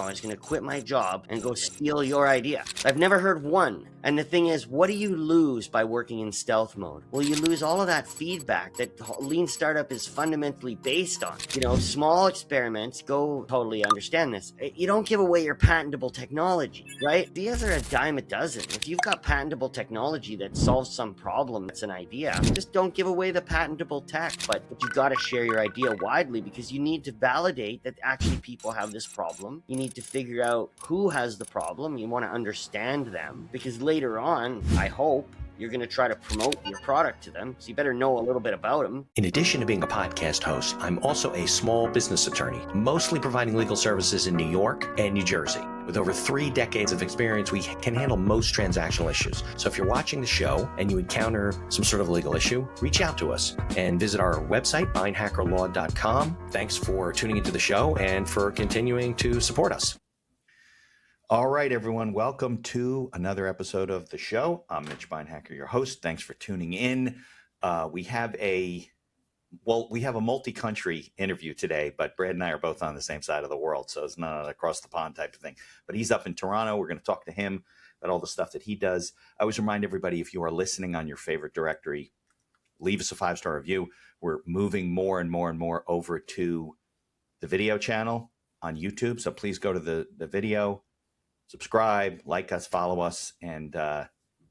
I was going to quit my job and go steal your idea. I've never heard one. And the thing is, what do you lose by working in stealth mode? Well, you lose all of that feedback that lean startup is fundamentally based on. Small experiments, go totally understand this. You don't give away your patentable technology, right? These are a dime a dozen. If you've got patentable technology that solves some problem, that's an idea, just don't give away the patentable tech. But you got to share your idea widely because you need to validate that actually people have this problem. You need to figure out who has the problem. You want to understand them because later on, I hope, you're going to try to promote your product to them. So you better know a little bit about them. In addition to being a podcast host, I'm also a small business attorney, mostly providing legal services in New York and New Jersey. With over 3 decades of experience, we can handle most transactional issues. So if you're watching the show and you encounter some sort of legal issue, reach out to us and visit our website, beinhakerlaw.com. Thanks for tuning into the show and for continuing to support us. All right, everyone. Welcome to another episode of the show. I'm Mitch Beinhaker, your host. Thanks for tuning in. We have a multi-country interview today, but Brad and I are both on the same side of the world, so it's not an across the pond type of thing. But he's up in Toronto. We're going to talk to him about all the stuff that he does. I always remind everybody, if you are listening on your favorite directory, leave us a 5-star review. We're moving more and more and more over to the video channel on YouTube, so please go to the video, subscribe, like us, follow us, and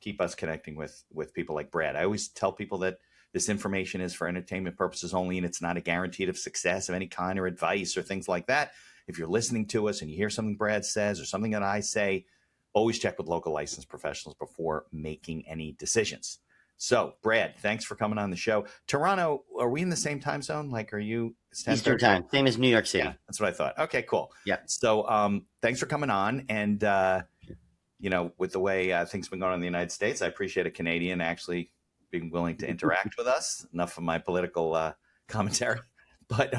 keep us connecting with people like Brad. I always tell people that this information is for entertainment purposes only, and it's not a guarantee of success of any kind or advice or things like that. If you're listening to us and you hear something Brad says or something that I say, always check with local licensed professionals before making any decisions. So, Brad, thanks for coming on the show. Toronto, are we in the same time zone? Like, are you Eastern time, same as New York City. Yeah, that's what I thought. Okay, cool. Yeah. So, thanks for coming on. And, with the way things have been going on in the United States, I appreciate a Canadian actually being willing to interact with us. Enough of my political commentary. But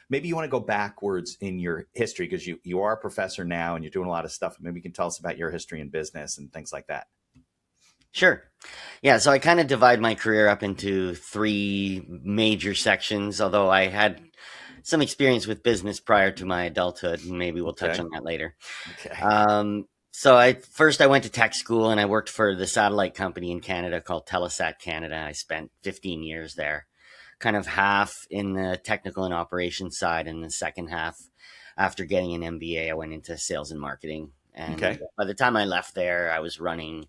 maybe you want to go backwards in your history because you are a professor now and you're doing a lot of stuff. Maybe you can tell us about your history in business and things like that. Sure. Yeah, so I kind of divide my career up into 3 major sections, although I had some experience with business prior to my adulthood, and maybe we'll touch on that later. Okay. So I went to tech school and I worked for the satellite company in Canada called Telesat Canada. I spent 15 years there, kind of half in the technical and operations side, and the second half, after getting an MBA, I went into sales and marketing. And by the time I left there, I was running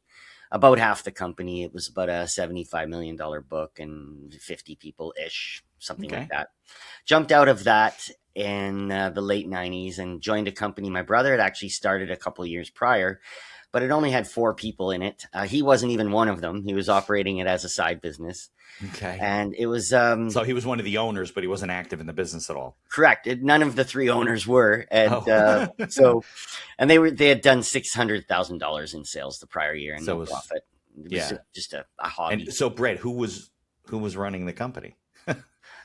about half the company. It was about a $75 million book and 50 people-ish, something like that. Jumped out of that in the late 90s and joined a company my brother had actually started a couple of years prior, but it only had 4 people in it. He wasn't even one of them. He was operating it as a side business. Okay. And it was... so he was one of the owners, but he wasn't active in the business at all. Correct. None of the 3 owners were. And they had done $600,000 in sales the prior year and no profit. It was just a hobby. And so, Brad, who was running the company?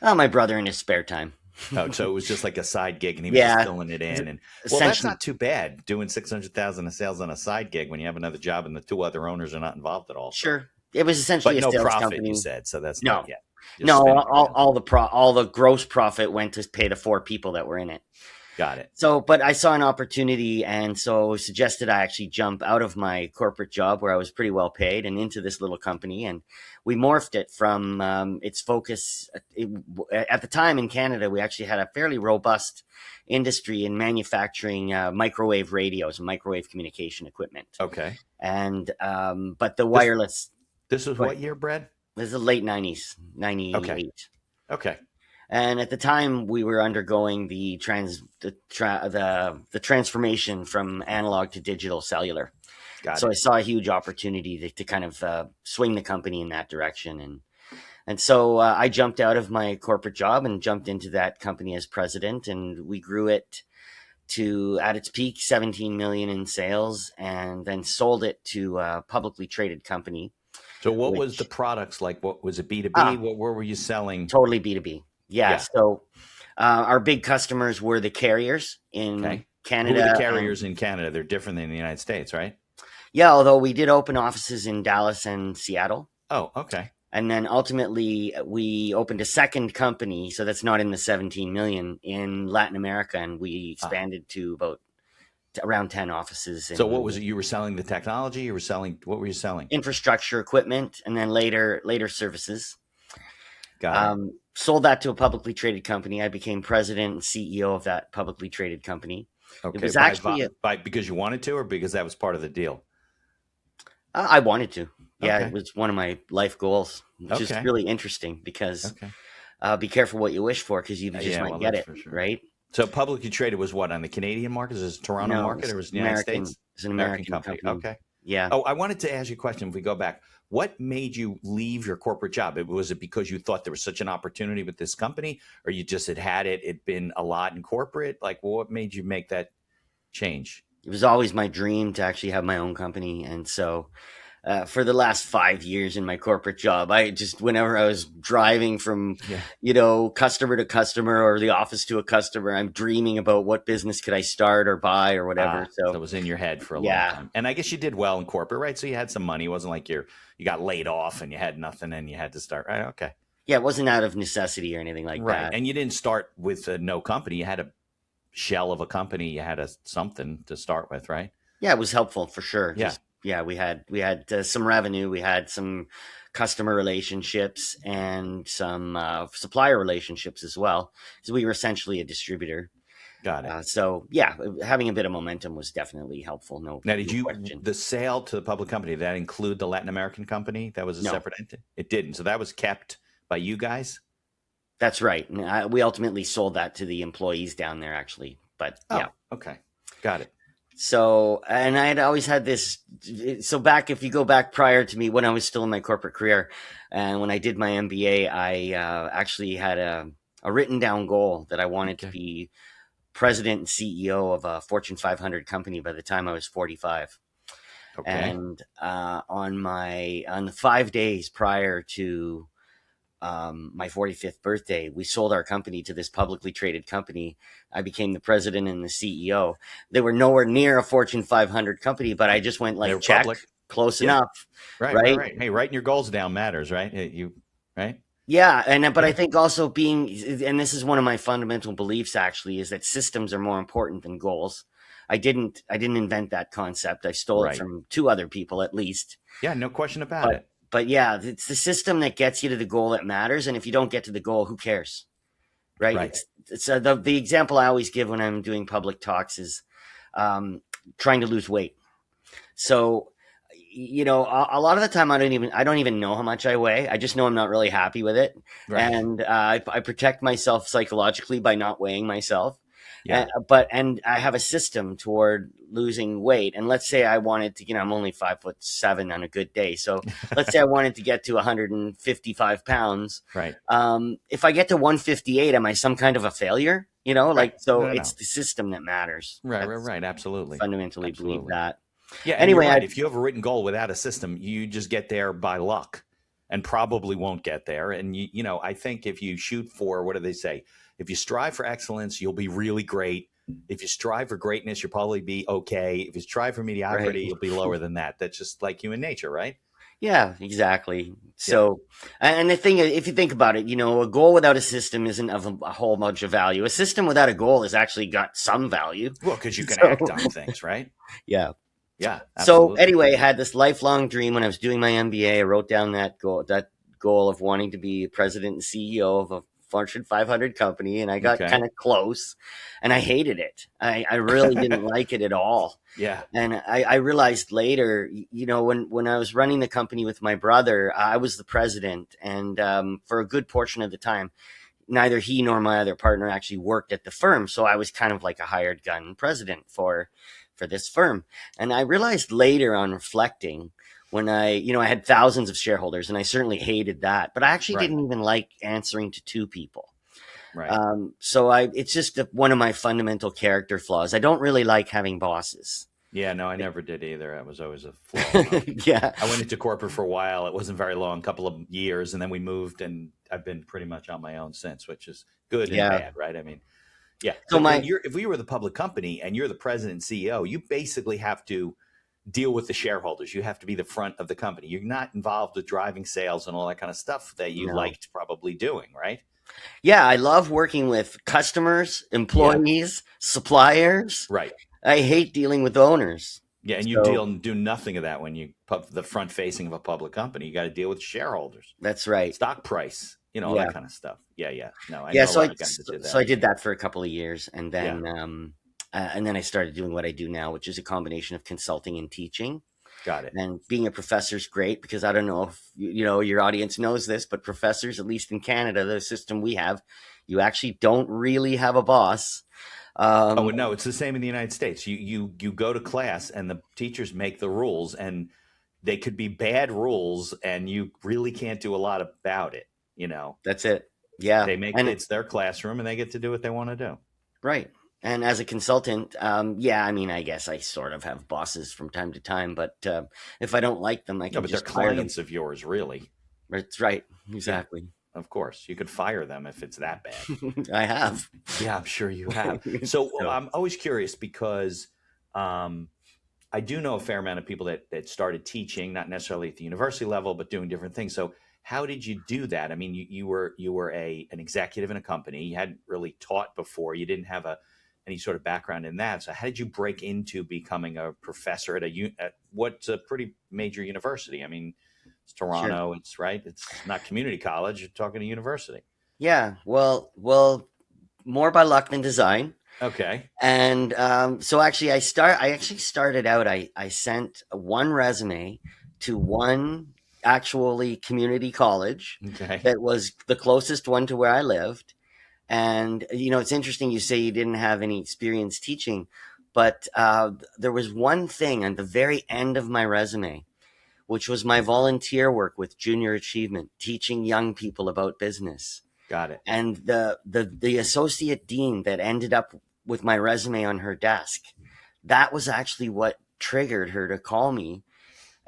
My brother in his spare time. Oh, so it was just like a side gig, and he was just filling it in. And that's not too bad, doing $600,000 of sales on a side gig when you have another job and the 2 other owners are not involved at all. Sure, it was essentially but a sales profit, company. You said so. That's no, not yet. all the gross profit went to pay the 4 people that were in it. Got it. So, but I saw an opportunity, and so suggested I actually jump out of my corporate job where I was pretty well paid and into this little company. And we morphed it from its focus. At the time in Canada, we actually had a fairly robust industry in manufacturing microwave radios and microwave communication equipment. Okay. And but the wireless. This was what year, Brad? This is the late 90s, 98. Okay. And at the time, we were undergoing the transformation from analog to digital cellular. So I saw a huge opportunity to kind of swing the company in that direction. And so I jumped out of my corporate job and jumped into that company as president. And we grew it to, at its peak, 17 million in sales, and then sold it to a publicly traded company. So what was the products like? What was it, B2B? What were you selling? Totally B2B. Yeah. So our big customers were the carriers in Canada. Who are the carriers in Canada? They're different than the United States, right? Yeah, although we did open offices in Dallas and Seattle. Oh, okay. And then ultimately we opened a second company, so that's not in the 17 million, in Latin America, and we expanded to about around 10 offices. So what was it? You were selling the technology? You were selling, what were you selling? Infrastructure, equipment, and then later services. Got it. Sold that to a publicly traded company. I became president and CEO of that publicly traded company. It Okay. was actually By because you wanted to, or because that was part of the deal? I wanted to. Yeah, it Okay. was one of my life goals, which is Okay. really interesting because Okay. be careful what you wish for because you just Yeah, might well, get that's it, for sure. right? So publicly traded was what, on the Canadian market? Is it Toronto No, market, or was it the United American. States? It's an American American company. company. Okay. Yeah. Oh, I wanted to ask you a question. If we go back, what made you leave your corporate job? Was it because you thought there was such an opportunity with this company, or you just had it? It'd been a lot in corporate. Like, what made you make that change? It was always my dream to actually have my own company. And so for the last 5 years in my corporate job, I just, whenever I was driving from, Yeah. customer to customer or the office to a customer, I'm dreaming about what business could I start or buy or whatever. So So it was in your head for a long yeah, time. And I guess you did well in corporate, right? So you had some money. It wasn't like you got laid off and you had nothing and you had to start, right? Okay. yeah, it wasn't out of necessity or anything like Right. that. And you didn't start with no company. You had a shell of a company. You had something to start with, right? Yeah, it was helpful for sure. Yeah. Just yeah, we had some revenue, we had some customer relationships, and some supplier relationships as well. So we were essentially a distributor. Got it. So yeah, having a bit of momentum was definitely helpful. No, Now, did no you, question. the sale to the public company, did that include the Latin American company? That was a No, separate entity? It didn't. So that was kept by you guys? that's right. And we ultimately sold that to the employees down there, actually. But yeah. Oh, okay. Got it. So, and I had always had this. So back, if you go back prior to me, when I was still in my corporate career, and when I did my MBA, I actually had a written down goal that I wanted to Okay. be president and CEO of a Fortune 500 company by the time I was 45. Okay. And on the 5 days prior to my 45th birthday, we sold our company to this publicly traded company. I became the president and the CEO. They were nowhere near a Fortune 500 company, but I just went They like, were check, public. close Yeah. enough, Right, right, right? right. Hey, writing your goals down matters, right? Right? Yeah, and but I Yeah. think also and this is one of my fundamental beliefs actually, is that systems are more important than goals. I didn't invent that concept. I stole it Right. from two other people at least. Yeah, no question about But it. but yeah, it's the system that gets you to the goal that matters. And if you don't get to the goal, who cares? Right? Right. It's the example I always give when I'm doing public talks is trying to lose weight. So, a lot of the time I don't even know how much I weigh. I just know I'm not really happy with it, Right. and I protect myself psychologically by not weighing myself. Yeah. And I have a system toward losing weight. And let's say I wanted to, I'm only 5'7" on a good day. So let's say I wanted to get to 155 pounds. Right. If I get to 158, am I some kind of a failure? Right. So No, no, it's no. the system that matters. Right, right, That's right. Absolutely. fundamentally believe Absolutely. that. Yeah, and you're Anyway, right. If you have a written goal without a system, you just get there by luck and probably won't get there. And I think if you shoot for, what do they say? If you strive for excellence, you'll be really great. If you strive for greatness, you'll probably be okay. If you strive for mediocrity, right. you'll be lower than that. That's just like human nature, right? Yeah, exactly. Yeah. So, and the thing is, if you think about it, a goal without a system isn't of a whole bunch of value. A system without a goal has actually got some value. Well, because you can So, act on things, right? yeah. Yeah, So absolutely. anyway, I had this lifelong dream when I was doing my MBA. I wrote down that goal of wanting to be president and CEO of a Fortune 500 company, and I got Okay. kind of close, and I hated it. I really didn't like it at all. Yeah. And I realized later, when I was running the company with my brother, I was the president, and for a good portion of the time, neither he nor my other partner actually worked at the firm, so I was kind of like a hired gun president for this firm. And I realized later on reflecting, when I had thousands of shareholders, and I certainly hated that, but I actually Right. didn't even like answering to two people. Right. So it's just one of my fundamental character flaws. I don't really like having bosses. Yeah, no, I never did either. That was always a flaw of mine. Yeah. I went into corporate for a while. It wasn't very long, a couple of years, and then we moved, and I've been pretty much on my own since, which is good and Yeah. bad, right? I mean, yeah. So But my if we were the public company and you're the president and CEO, you basically have to deal with the shareholders. You have to be the front of the company. You're not involved with driving sales and all that kind of stuff that you no. liked probably doing, right? Yeah, I love working with customers, Yeah. employees, suppliers, Right. I hate dealing with owners. Yeah, and you So do nothing of that when you the front facing of a public company. You got to deal with shareholders, that's right. stock price, all that Yeah. kind of stuff. Yeah, yeah. No, I Yeah. know a lot of guys that did So that. I did that for a couple of years, Yeah, and then I started doing what I do now, which is a combination of consulting and teaching. got it. And being a professor is great because I don't know if your audience knows this, but professors, at least in Canada, the system we have, you actually don't really have a boss. Oh Um, no, it's the same in the United States. You go to class and the teachers make the rules, and they could be bad rules, and you really can't do a lot about it. You know, that's it. Yeah, they make and it's their classroom, and they get to do what they want to do. right. And as a consultant, yeah, I mean, I guess I sort of have bosses from time to time, but if I don't like them, I No, can but they're just fire them. clients of yours, really. That's right. Yeah, Exactly. of course. You could fire them if it's that bad. I have. Yeah, I'm sure you have. So So, I'm always curious because um, I do know a fair amount of people that started teaching, not necessarily at the university level, but doing different things. So how did you do that? I mean, you were an executive in a company. You hadn't really taught before. You didn't have any sort of background in that. So how did you break into becoming a professor at what's a pretty major university? I mean, it's sure. Toronto. It's right. It's not community college. You're talking to university. Yeah. Well, more by luck than design. Okay. And so actually, I actually started out. I sent one resume to one actually community college Okay. that was the closest one to where I lived. And it's interesting you say you didn't have any experience teaching, but there was one thing on the very end of my resume, which was my volunteer work with Junior Achievement, teaching young people about business. Got it. And the associate dean that ended up with my resume on her desk, that was actually what triggered her to call me.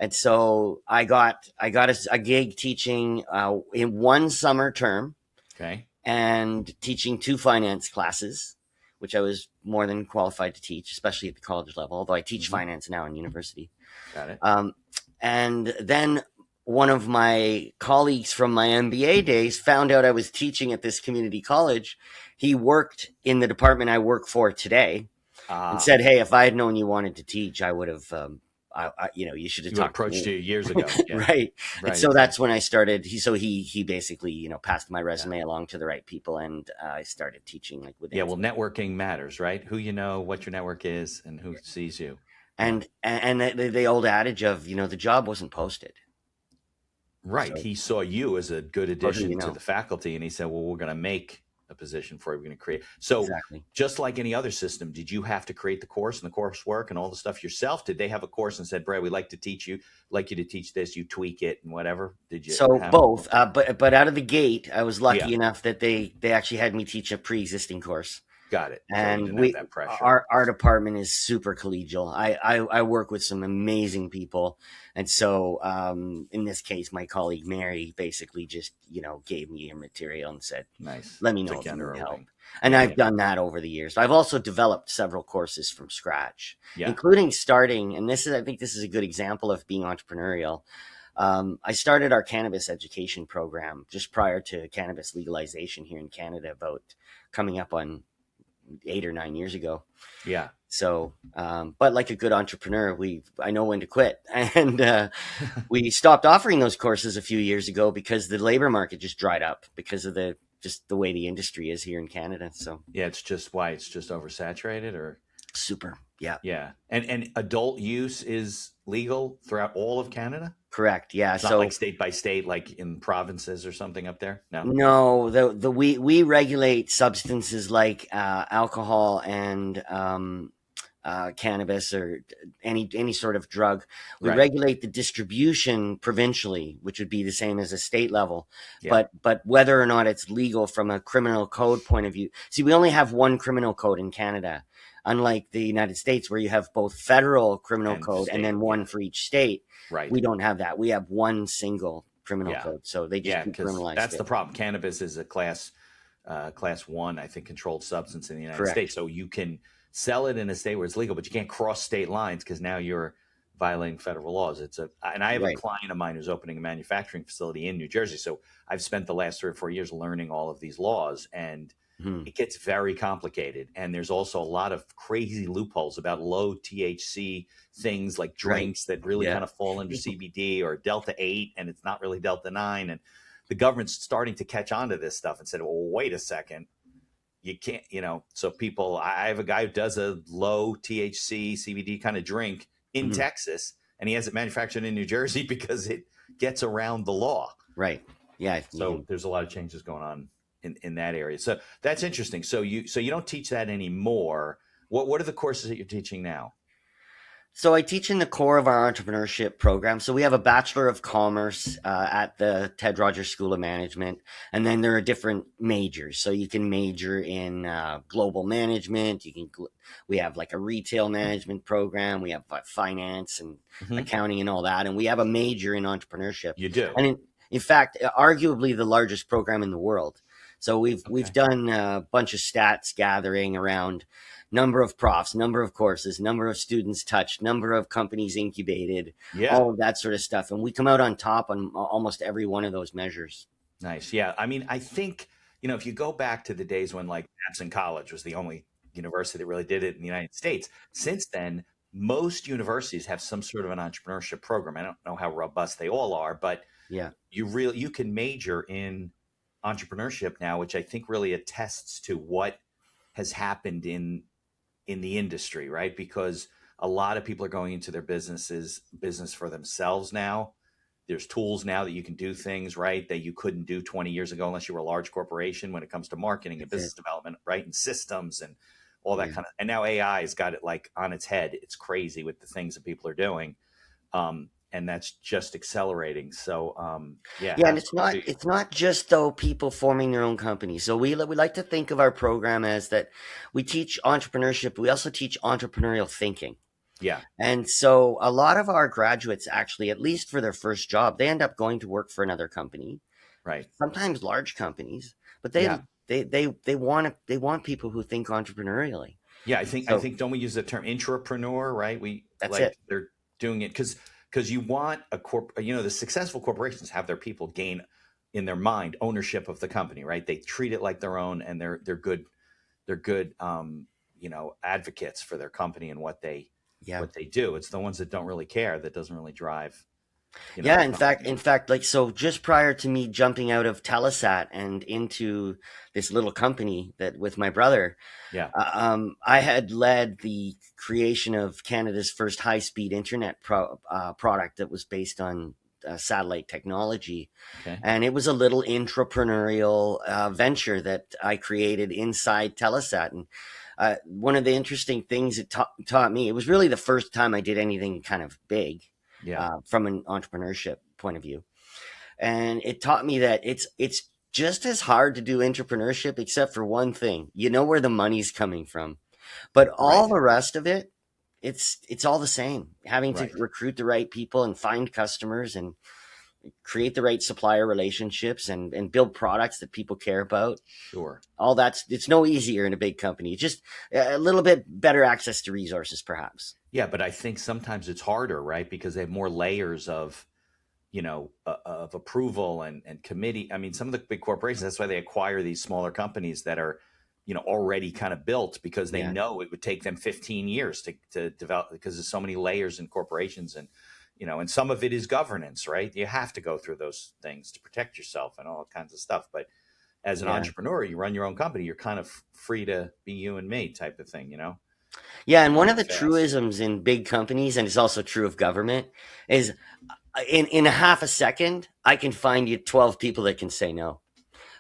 And so I got a gig teaching in one summer term Okay. and teaching two finance classes, which I was more than qualified to teach, especially at the college level, although I teach Hmm. finance now in university. Got it. Um, and then one of my colleagues from my MBA days found out I was teaching at this community college. He worked in the department I work for today and Ah, said, "Hey, if I had known you wanted to teach, I would have, you should have you would have talked to approached me." you years ago. Yeah. Right. And Right. so that's when Exactly. I started. He basically, passed my Yeah. resume along to the right people, and I started teaching like Yeah. within. Well, networking matters, right? Who you know, what your network is, and who sees you. Yeah. And the old adage of, the job wasn't posted. Right. So He saw you as a good or who you addition to know. the faculty, and he said, "Well, we're going to make a position for you. We're going to create." So, Exactly. just like any other system, did you have to create the course and the coursework and all the stuff yourself? Did they have a course and said, "Brad, we like to teach you, like you to teach this. You tweak it and whatever." Did you So have? both, but out of the gate, I was Yeah. lucky enough that they actually had me teach a pre-existing course. Got it. So you And didn't have that pressure. our department is super collegial. I work with some amazing people, and so in this case, my colleague Mary basically just gave me your material and said, Nice. "Let me know Took if you you under need her help." wing. And Yeah. I've Yeah. done that over the years. I've also developed several courses from scratch, Yeah. including starting. And I think this is a good example of being entrepreneurial. I started our cannabis education program just prior to cannabis legalization here in Canada, about coming up on 8 or 9 years ago. Yeah. So, but like a good entrepreneur, I know when to quit, and we stopped offering those courses a few years ago because the labor market just dried up because of the way the industry is here in Canada. So, Yeah. It's just why it's just oversaturated, or super, yeah, yeah. And adult use is legal throughout all of Canada. correct, yeah. It's not like So, state by state, like in provinces or something up there. No. no, we regulate substances like alcohol and cannabis or any sort of drug. We Right. regulate the distribution provincially, which would be the same as a state level. Yeah. But whether or not it's legal from a criminal code point of view, see, we only have one criminal code in Canada, unlike the United States where you have both federal criminal And code and state. then one Yeah. for each state. Right. We don't have that. We have one single criminal Yeah. code, so they just Yeah. Because decriminalized that's the it. problem. Cannabis is a class one, I think, controlled substance in the United States. Correct. So you can sell it in a state where it's legal, but you can't cross state lines because now you're violating federal laws. And I have a Right. client of mine who's opening a manufacturing facility in New Jersey. So I've spent the last 3 or 4 years learning all of these laws, and Mhm. it gets very complicated. And there's also a lot of crazy loopholes about low THC things like Right. drinks that really Yeah. kind of fall under CBD or Delta 8, and it's not really Delta 9. And the government's starting to catch on to this stuff and said, well, wait a second. You can't, so people, I have a guy who does a low THC CBD kind of drink in Mhm. Texas, and he has it manufactured in New Jersey because it gets around the law. Right. Yeah. So there's a lot of changes going on in that area. So that's interesting. So you don't teach that anymore. What are the courses that you're teaching now? So I teach in the core of our entrepreneurship program. So we have a Bachelor of Commerce at the Ted Rogers School of Management, and then there are different majors. So you can major in global management. We have like a retail management program. We have finance and Hmm. accounting and all that, and we have a major in entrepreneurship. You do. And in fact, arguably the largest program in the world. So we've Okay. done a bunch of stats gathering around number of profs, number of courses, number of students touched, number of companies incubated, Yeah. all of that sort of stuff. And we come out on top on almost every one of those measures. Nice. Yeah. I mean, I think, if you go back to the days when like Babson College was the only university that really did it in the United States, since then, most universities have some sort of an entrepreneurship program. I don't know how robust they all are, but Yeah, you can major in entrepreneurship now, which I think really attests to what has happened in the industry, right? Because a lot of people are going into their business for themselves now. There's tools now that you can do things, right, that you couldn't do 20 years ago unless you were a large corporation when it comes to marketing and that's it. business development, right? And systems and all that Yeah. kind of. And now AI has got it like on its head. It's crazy with the things that people are doing. And that's just accelerating. So, yeah, Yeah, and hats it's off not to you. it's not just though people forming their own companies. So we like to think of our program as that we teach entrepreneurship, but we also teach entrepreneurial thinking. Yeah, And so a lot of our graduates actually, at least for their first job, they end up going to work for another company, right. sometimes large companies, but Yeah. they want people who think entrepreneurially. Yeah, I think So don't we use the term intrapreneur, right? We that's it. like they're doing it because you want the successful corporations have their people gain in their mind ownership of the company, right? They treat it like their own, and they're good advocates for their company and what they Yeah. what they do. It's the ones that don't really care that doesn't really drive Yeah, the in fact, company. in fact, like so just prior to me jumping out of Telesat and into this little company that with my brother, Yeah. I had led the creation of Canada's first high-speed internet product that was based on satellite technology, Okay. and it was a little intrapreneurial venture that I created inside Telesat. And one of the interesting things it taught me, it was really the first time I did anything kind of big Yeah. from an entrepreneurship point of view, and it taught me that it's just as hard to do entrepreneurship, except for one thing: you know where the money's coming from, but all Right. the rest of it, it's all the same. Having to Right. recruit the right people and find customers and create the right supplier relationships and build products that people care about. Sure. All that's it's no easier in a big company. Just a little bit better access to resources, perhaps. Yeah, but I think sometimes it's harder, right? Because they have more layers of approval and committee. I mean, some of the big corporations, that's why they acquire these smaller companies that are, already kind of built because they Yeah, know it would take them 15 years to develop because there's so many layers in corporations and some of it is governance, right? You have to go through those things to protect yourself and all kinds of stuff. But as an yeah. entrepreneur, you run your own company, you're kind of free to be you and me type of thing. Yeah, You and can one of move the fast. truisms in big companies, and it's also true of government, is in a half a second, I can find you 12 people that can say no.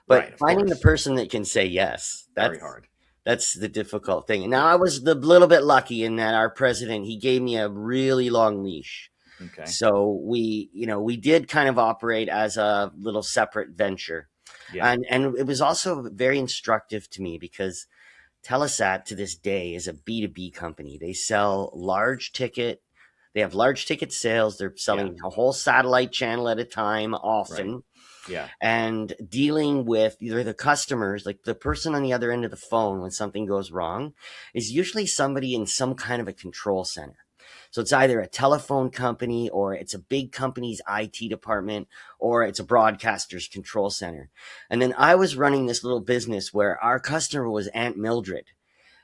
But Right, of finding the course. person that can say yes, Very hard. that's the difficult thing. And now I was the little bit lucky in that our president, he gave me a really long leash. Okay. So we did kind of operate as a little separate venture. Yeah. And it was also very instructive to me because Telesat to this day is a B2B company. They have large ticket sales. They're Yeah. selling a whole satellite channel at a time, Right. often, Yeah. and dealing with either the customers, like the person on the other end of the phone when something goes wrong, is usually somebody in some kind of a control center. So it's either a telephone company, or it's a big company's IT department, or it's a broadcaster's control center. And then I was running this little business where our customer was Aunt Mildred,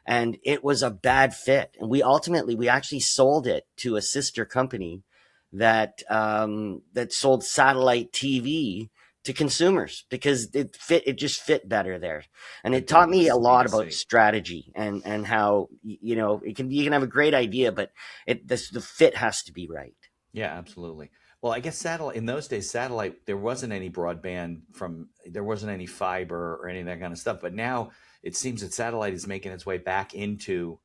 and it was a bad fit. And we actually sold it to a sister company that sold satellite TV to consumers, because it just fit better there. And It it did. taught It was me a just B lot to about C. strategy, and how, you can have a great idea, but the fit has to be right. Yeah, absolutely. Well, I guess satellite in those days, satellite, there wasn't any broadband there wasn't any fiber or any of that kind of stuff. But now it seems that satellite is making its way back into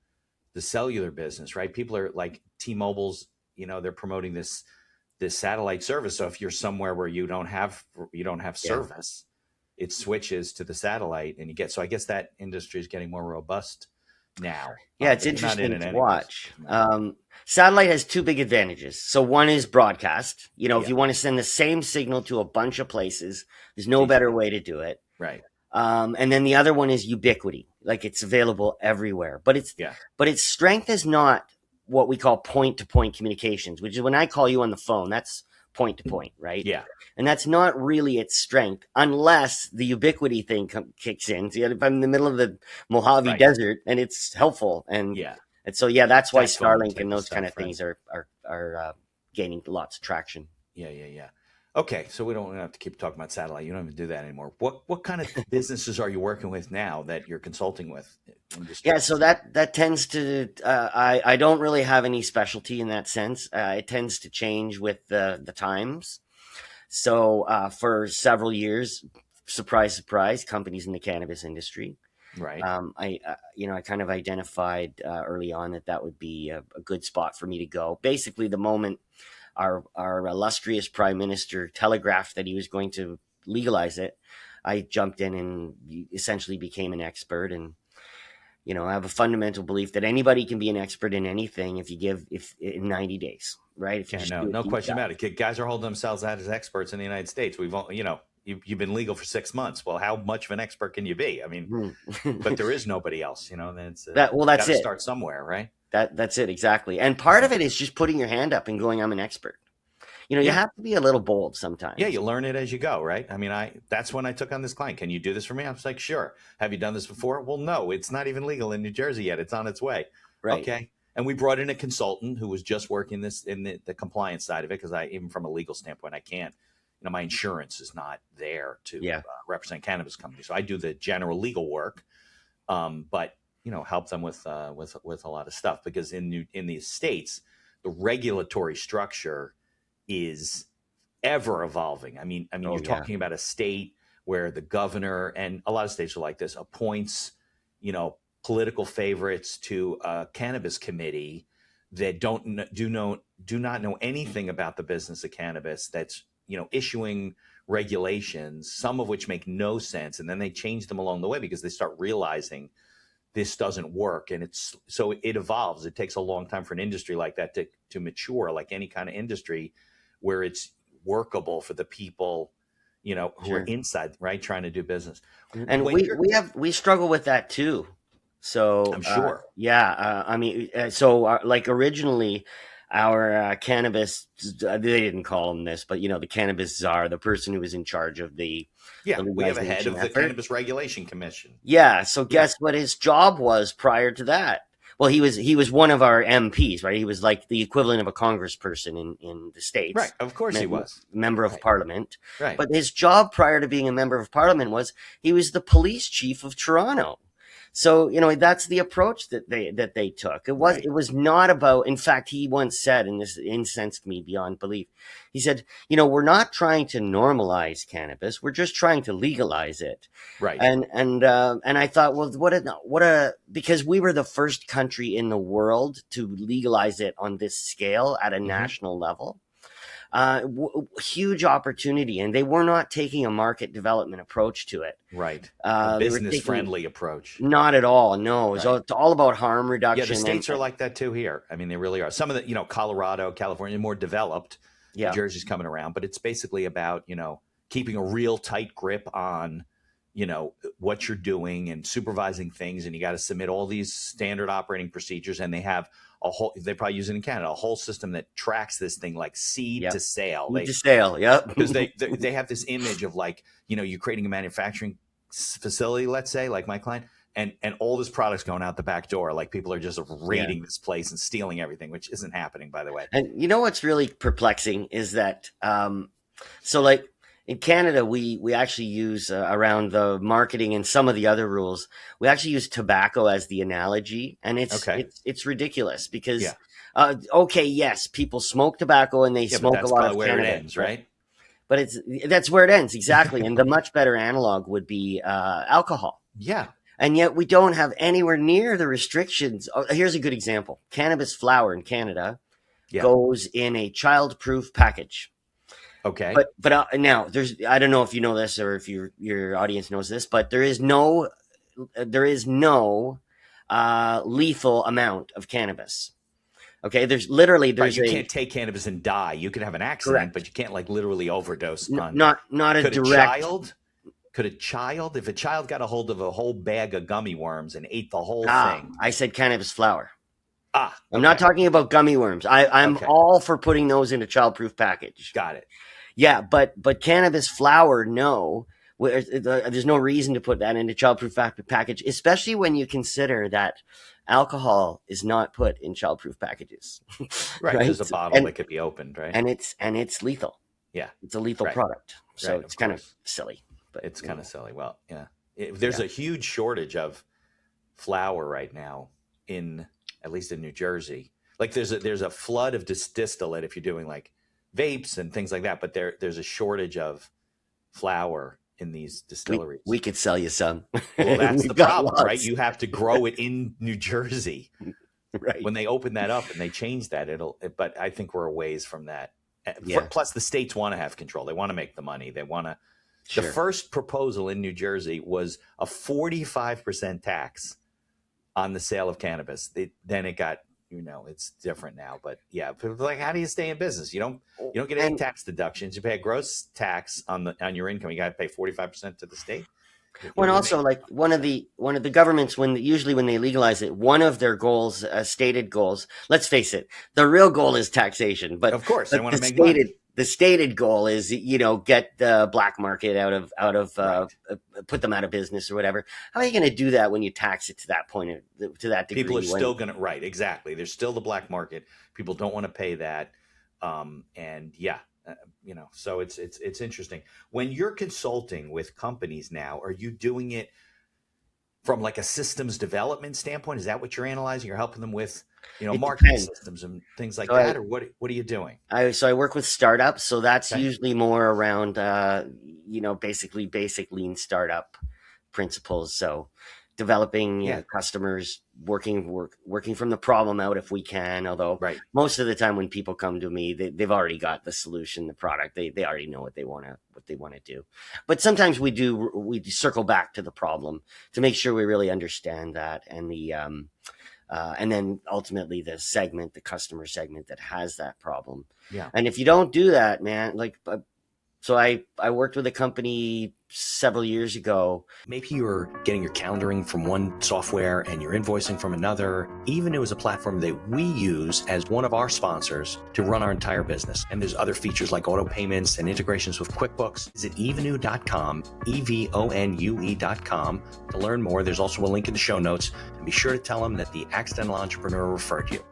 the cellular business, right? People are like T-Mobile's, they're promoting this satellite service. So if you're somewhere where you don't have Yeah. service, it switches to the satellite and so I guess that industry is getting more robust now. Yeah, it's But you're not in interesting it to anyways. watch. Doesn't matter. Satellite has two big advantages. So one is broadcast. If Yeah. you want to send the same signal to a bunch of places, there's It's no easy. better way to do it. Right. And then the other one is ubiquity. Like, it's available everywhere. But Yeah. its strength is not what we call point to point communications, which is when I call you on the phone, that's point to point, right? Yeah. And that's not really its strength, unless the ubiquity thing kicks in. So if I'm in the middle of the Mojave Right. Desert, and it's helpful, Yeah. and so, yeah, that's why Sat phone Starlink type and of those kind of stuff, right? things are gaining lots of traction. Yeah, yeah, yeah. Okay, so we don't have to keep talking about satellite. You don't even do that anymore. What kind of businesses are you working with now that you're consulting with? Yeah, so Industries. that tends to I don't really have any specialty in that sense. It tends to change with the times. So for several years, surprise, surprise, companies in the cannabis industry. Right. I kind of identified early on that would be a good spot for me to go. Basically, the moment our illustrious prime minister telegraphed that he was going to legalize it, I jumped in and essentially became an expert. And I have a fundamental belief that anybody can be an expert in anything if in 90 days, right? If you Yeah, just no, do a no deep question dive. about it. Guys are holding themselves out as experts in the United States. We've all, you've been legal for 6 months. Well, how much of an expert can you be? I mean, Hmm. but there is nobody else. Then it's got That's to it. start somewhere, right? That's it exactly. And part Yeah. of it is just putting your hand up and going, "I'm an expert." You Yeah. have to be a little bold Yeah, sometimes. you learn it as you go, right? I mean, that's when I took on this client. Can you do this for me? I was like, sure. Have you done this before? Well, no, it's not even legal in New Jersey yet. It's on its way. Right. Okay. And we brought in a consultant who was just working this in the compliance side of it because even from a legal standpoint, I can't. My insurance is not there to Yeah. represent cannabis companies, so I do the general legal work, but help them with a lot of stuff because in the states, the regulatory structure is ever evolving. I mean, Oh you're yeah. talking about a state where the governor and a lot of states are like this appoints, political favorites to a cannabis committee that do not know anything about the business of cannabis. That's issuing regulations, some of which make no sense, and then they change them along the way because they start realizing this doesn't work, and it evolves. It takes a long time for an industry like that to mature, like any kind of industry, where it's workable for the people, who are Sure. inside, right, trying to do business. And When we you're, we struggle with that too. So I'm sure, yeah, I mean, so like originally, our cannabis, they didn't call him this, but the cannabis czar, the person who was in charge of yeah, the we have a head legalization of the effort. Cannabis Regulation Commission. Yeah. So Yeah, guess what his job was prior to that? Well, he was one of our MPs, right? He was like the equivalent of a congressperson in the right. states, Of course he was. member of Right, parliament. right, But his job prior to being a member of parliament was he was the police chief of Toronto. So that's the approach that they took. It right, was not about. In fact, he once said, and this incensed me beyond belief. He said, "We're not trying to normalize cannabis. We're just trying to legalize it." right. And I thought, well, what a because we were the first country in the world to legalize it on this scale at a Hmm. national level. Huge opportunity, and they were not taking a market development approach to it. Right. A They were business taking friendly approach. not at all. No, Right. it's all about harm Yeah, the reduction, and, states are like that too here. I mean, they really are. Some of the, Colorado, California, more developed. New yeah, Jersey's coming around, but it's basically about, keeping a real tight grip on, what you're doing and supervising things. And you got to submit all these standard operating procedures, and they have they probably use it in Canada, a whole system that tracks this thing like seed to sale. Seed to sale, yep. Because they have this image of like, you creating a manufacturing facility, let's say, like my client, and all this product's going out the back door. Like people are just raiding this place and stealing everything, which isn't happening, by the way. And you know what's really perplexing is that, so like in Canada, we actually use around the marketing and some of the other rules, we actually use tobacco as the analogy, and it's ridiculous because, yes, people smoke tobacco and they smoke a lot of where cannabis, it ends, right? But that's where it ends, exactly. And the much better analog would be alcohol. Yeah. And yet we don't have anywhere near the restrictions. Oh, here's a good example. Cannabis flower in Canada goes in a child-proof package. Okay. But now I don't know if you know this or if your audience knows this, but there is no lethal amount of cannabis. Okay, you can't take cannabis and die. You can have an accident, but you can't like literally overdose on. Not a direct. Could a child, if a child got a hold of a whole bag of gummy worms and ate the whole thing? I said cannabis flower. Okay. I'm not talking about gummy worms. I'm all for putting those in a child-proof package. Got it. Yeah, but cannabis flower, no. There's no reason to put that in a child-proof package, especially when you consider that alcohol is not put in child-proof packages. Right, there's a bottle that could be opened, right? And it's lethal. Yeah, it's a lethal product, so it's kind of silly. But it's kind of silly. Well, yeah, there's a huge shortage of flour right now at least in New Jersey. Like there's a flood of distillate if you're doing like vapes and things like that, but there's a shortage of flour in these distilleries. We could sell you some. Well, that's the problem, right? You have to grow it in New Jersey. Right. When they open that up and they change that, but I think we're a ways from that. Plus the states want to have control. They want to make the money. They want to. Sure. The first proposal in New Jersey was a 45% tax on the sale of cannabis. Then it got, it's different now. But yeah, like, how do you stay in business? You don't get any tax deductions. You pay a gross tax on your income. You got to pay 45% to the state. Well, also like one of the governments usually when they legalize it, one of their goals, stated goals. Let's face it, the real goal is taxation. But of course, they want to make money. The stated goal is, get the black market out of put them out of business or whatever. How are you going to do that when you tax it to that point, to that degree? People are still going to, exactly. There's still the black market. People don't want to pay that. So it's interesting. When you're consulting with companies now, are you doing it from like a systems development standpoint? Is that what you're analyzing? You're helping them with, marketing systems and things like that, or what are you doing? I work with startups, so that's usually more around, basically basic lean startup principles. So developing customers, working from the problem out if we can. Although most of the time when people come to me, they've already got the solution, the product. They already know what they want to do. But sometimes we circle back to the problem to make sure we really understand that, and and then ultimately the customer segment that has that problem. Yeah. And if you don't do that, man, so I worked with a company several years ago. Maybe you're getting your calendaring from one software and you're invoicing from another. Evenoo is a platform that we use as one of our sponsors to run our entire business. And there's other features like auto payments and integrations with QuickBooks. Visit evenoo.com, EVONUE.com to learn more. There's also a link in the show notes. And be sure to tell them that the Accidental Entrepreneur referred you.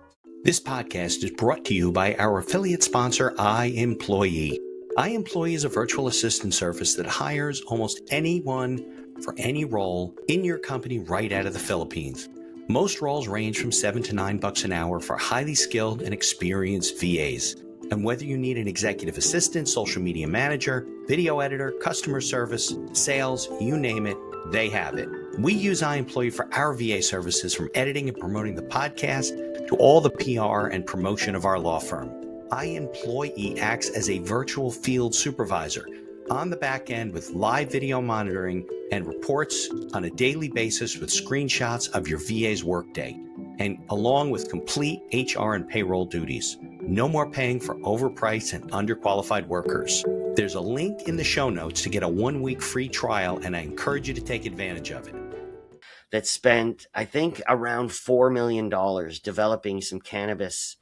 This podcast is brought to you by our affiliate sponsor, iEmployee. iEmployee is a virtual assistant service that hires almost anyone for any role in your company right out of the Philippines. Most roles range from $7 to $9 an hour for highly skilled and experienced VAs. And whether you need an executive assistant, social media manager, video editor, customer service, sales, you name it, they have it. We use iEmployee for our VA services, from editing and promoting the podcast to all the PR and promotion of our law firm. iEmployee acts as a virtual field supervisor on the back end with live video monitoring and reports on a daily basis with screenshots of your VA's workday, and along with complete HR and payroll duties. No more paying for overpriced and underqualified workers. There's a link in the show notes to get a 1-week free trial, and I encourage you to take advantage of it. that spent, I think, around $4 million developing some cannabis.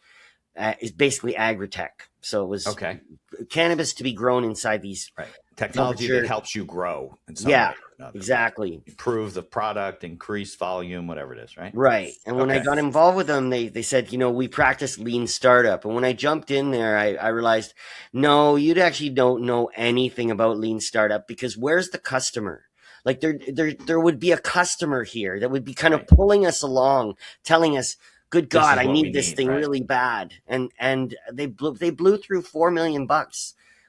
It's basically agri-tech. So it was Okay. cannabis to be grown inside these Right. Technology that filtered. helps you grow in some Yeah, way or another. Right. exactly. Improve the product, increase volume, whatever it is, right? Right. And when I Okay. got involved with them, they said, we practice lean startup. And when I jumped in there, I realized, no, you actually don't know anything about lean startup, because where's the customer? Like there would be a customer here that would be kind of Right. pulling us along, telling us, good This God, is I what we need this need, thing right? really bad. And they blew through $4 million,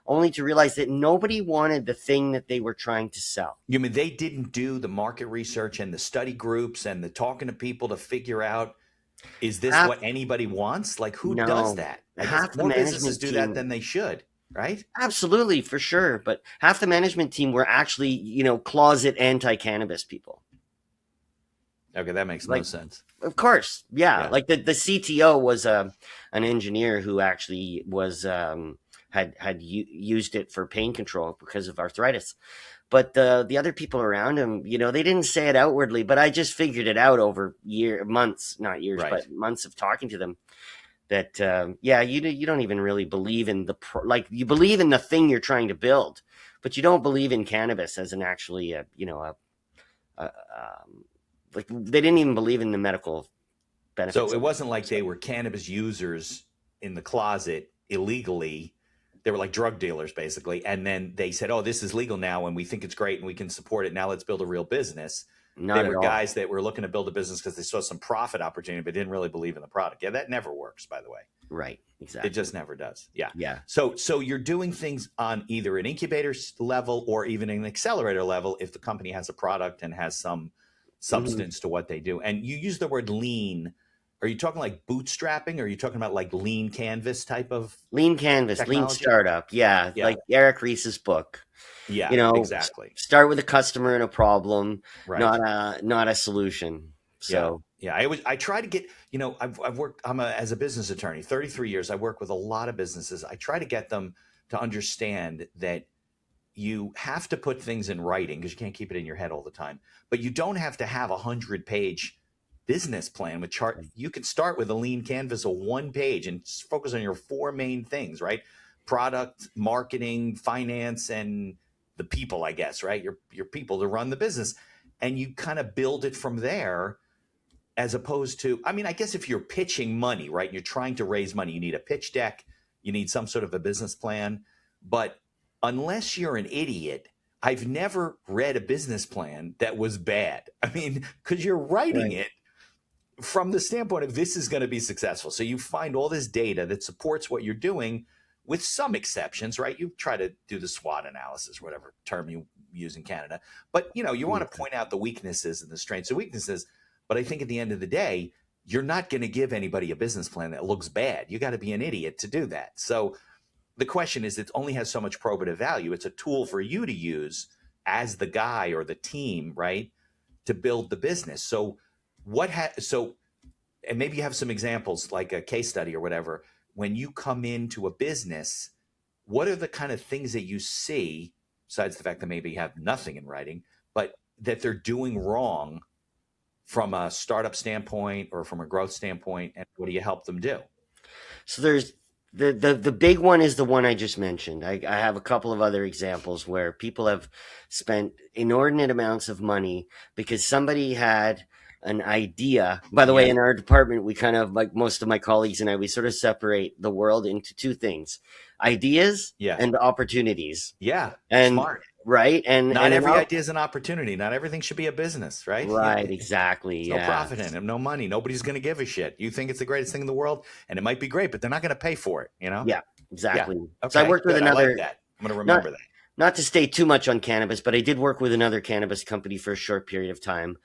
only to realize that nobody wanted the thing that they were trying to sell. You mean they didn't do the market research and the study groups and the talking to people to figure out, is this Half, what anybody wants? Like, who does no, that? I guess half the more businesses management do that team. than they should, right? Absolutely, for sure. But half the management team were actually, closet anti-cannabis people. Okay, that makes no Like, sense. of course, yeah. Yeah. Like the CTO was an engineer who actually was had used it for pain control because of arthritis. But the other people around him, they didn't say it outwardly, but I just figured it out over months, not years, Right. but months of talking to them. That yeah, you don't even really believe in like you believe in the thing you're trying to build, but you don't believe in cannabis as an actually like they didn't even believe in the medical benefits So it of it. wasn't like they were cannabis users in the closet illegally. They were like drug dealers, basically. And then they said, oh, this is legal now, and we think it's great and we can support it. Now let's build a real business. They Not at were all. guys that were looking to build a business because they saw some profit opportunity, but didn't really believe in the product. Yeah, that never works, by the way. Right. Exactly. It just never does. Yeah. Yeah. So you're doing things on either an incubator level or even an accelerator level if the company has a product and has some substance to what they do. And you use the word lean. Are you talking like bootstrapping, or are you talking about like lean canvas type of Lean canvas, lean technology? startup. Yeah. Yeah. Like Eric Rees's book. Yeah, exactly. Start with a customer and a problem, Right. not a solution. Yeah. So Yeah. I try to get, I've worked, as a business attorney, 33 years. I work with a lot of businesses. I try to get them to understand that you have to put things in writing because you can't keep it in your head all the time, but you don't have to have 100-page business plan with chart. You can start with a lean canvas of 1 page and focus on your 4 main things, right? Product, marketing, finance, and the people, I guess, right? Your people to run the business. And you kind of build it from there, as opposed to, I mean, I guess if you're pitching money, right? You're trying to raise money, you need a pitch deck, you need some sort of a business plan. But unless you're an idiot, I've never read a business plan that was bad. I mean, because you're writing right. it from the standpoint of this is going to be successful. So you find all this data that supports what you're doing, with some exceptions, right? You try to do the SWOT analysis, whatever term you use in Canada. But, you want to point out the weaknesses and the strengths and weaknesses. But I think at the end of the day, you're not going to give anybody a business plan that looks bad. You got to be an idiot to do that. So the question is, it only has so much probative value. It's a tool for you to use as the guy or the team, right, to build the business. So and maybe you have some examples like a case study or whatever. When you come into a business, what are the kind of things that you see, besides the fact that maybe you have nothing in writing, but that they're doing wrong from a startup standpoint or from a growth standpoint, and what do you help them do? So there's the big one is the one I just mentioned. I have a couple of other examples where people have spent inordinate amounts of money because somebody had an idea. By the way, Yeah. in our department, we kind of, like most of my colleagues and I, we sort of separate the world into 2 things: ideas Yeah. and opportunities. Yeah. And Smart. right, Not every idea is an opportunity. Not everything should be a business, right? right, exactly, There's no yeah. profit in it, no money. Nobody's going to give a shit. You think it's the greatest thing in the world, and it might be great, but they're not going to pay for it, Yeah, Yeah. exactly. Okay. So I worked with Good. I like another, that. I'm going to not remember that. not to stay too much on cannabis, but I did work with another cannabis company for a short period of time,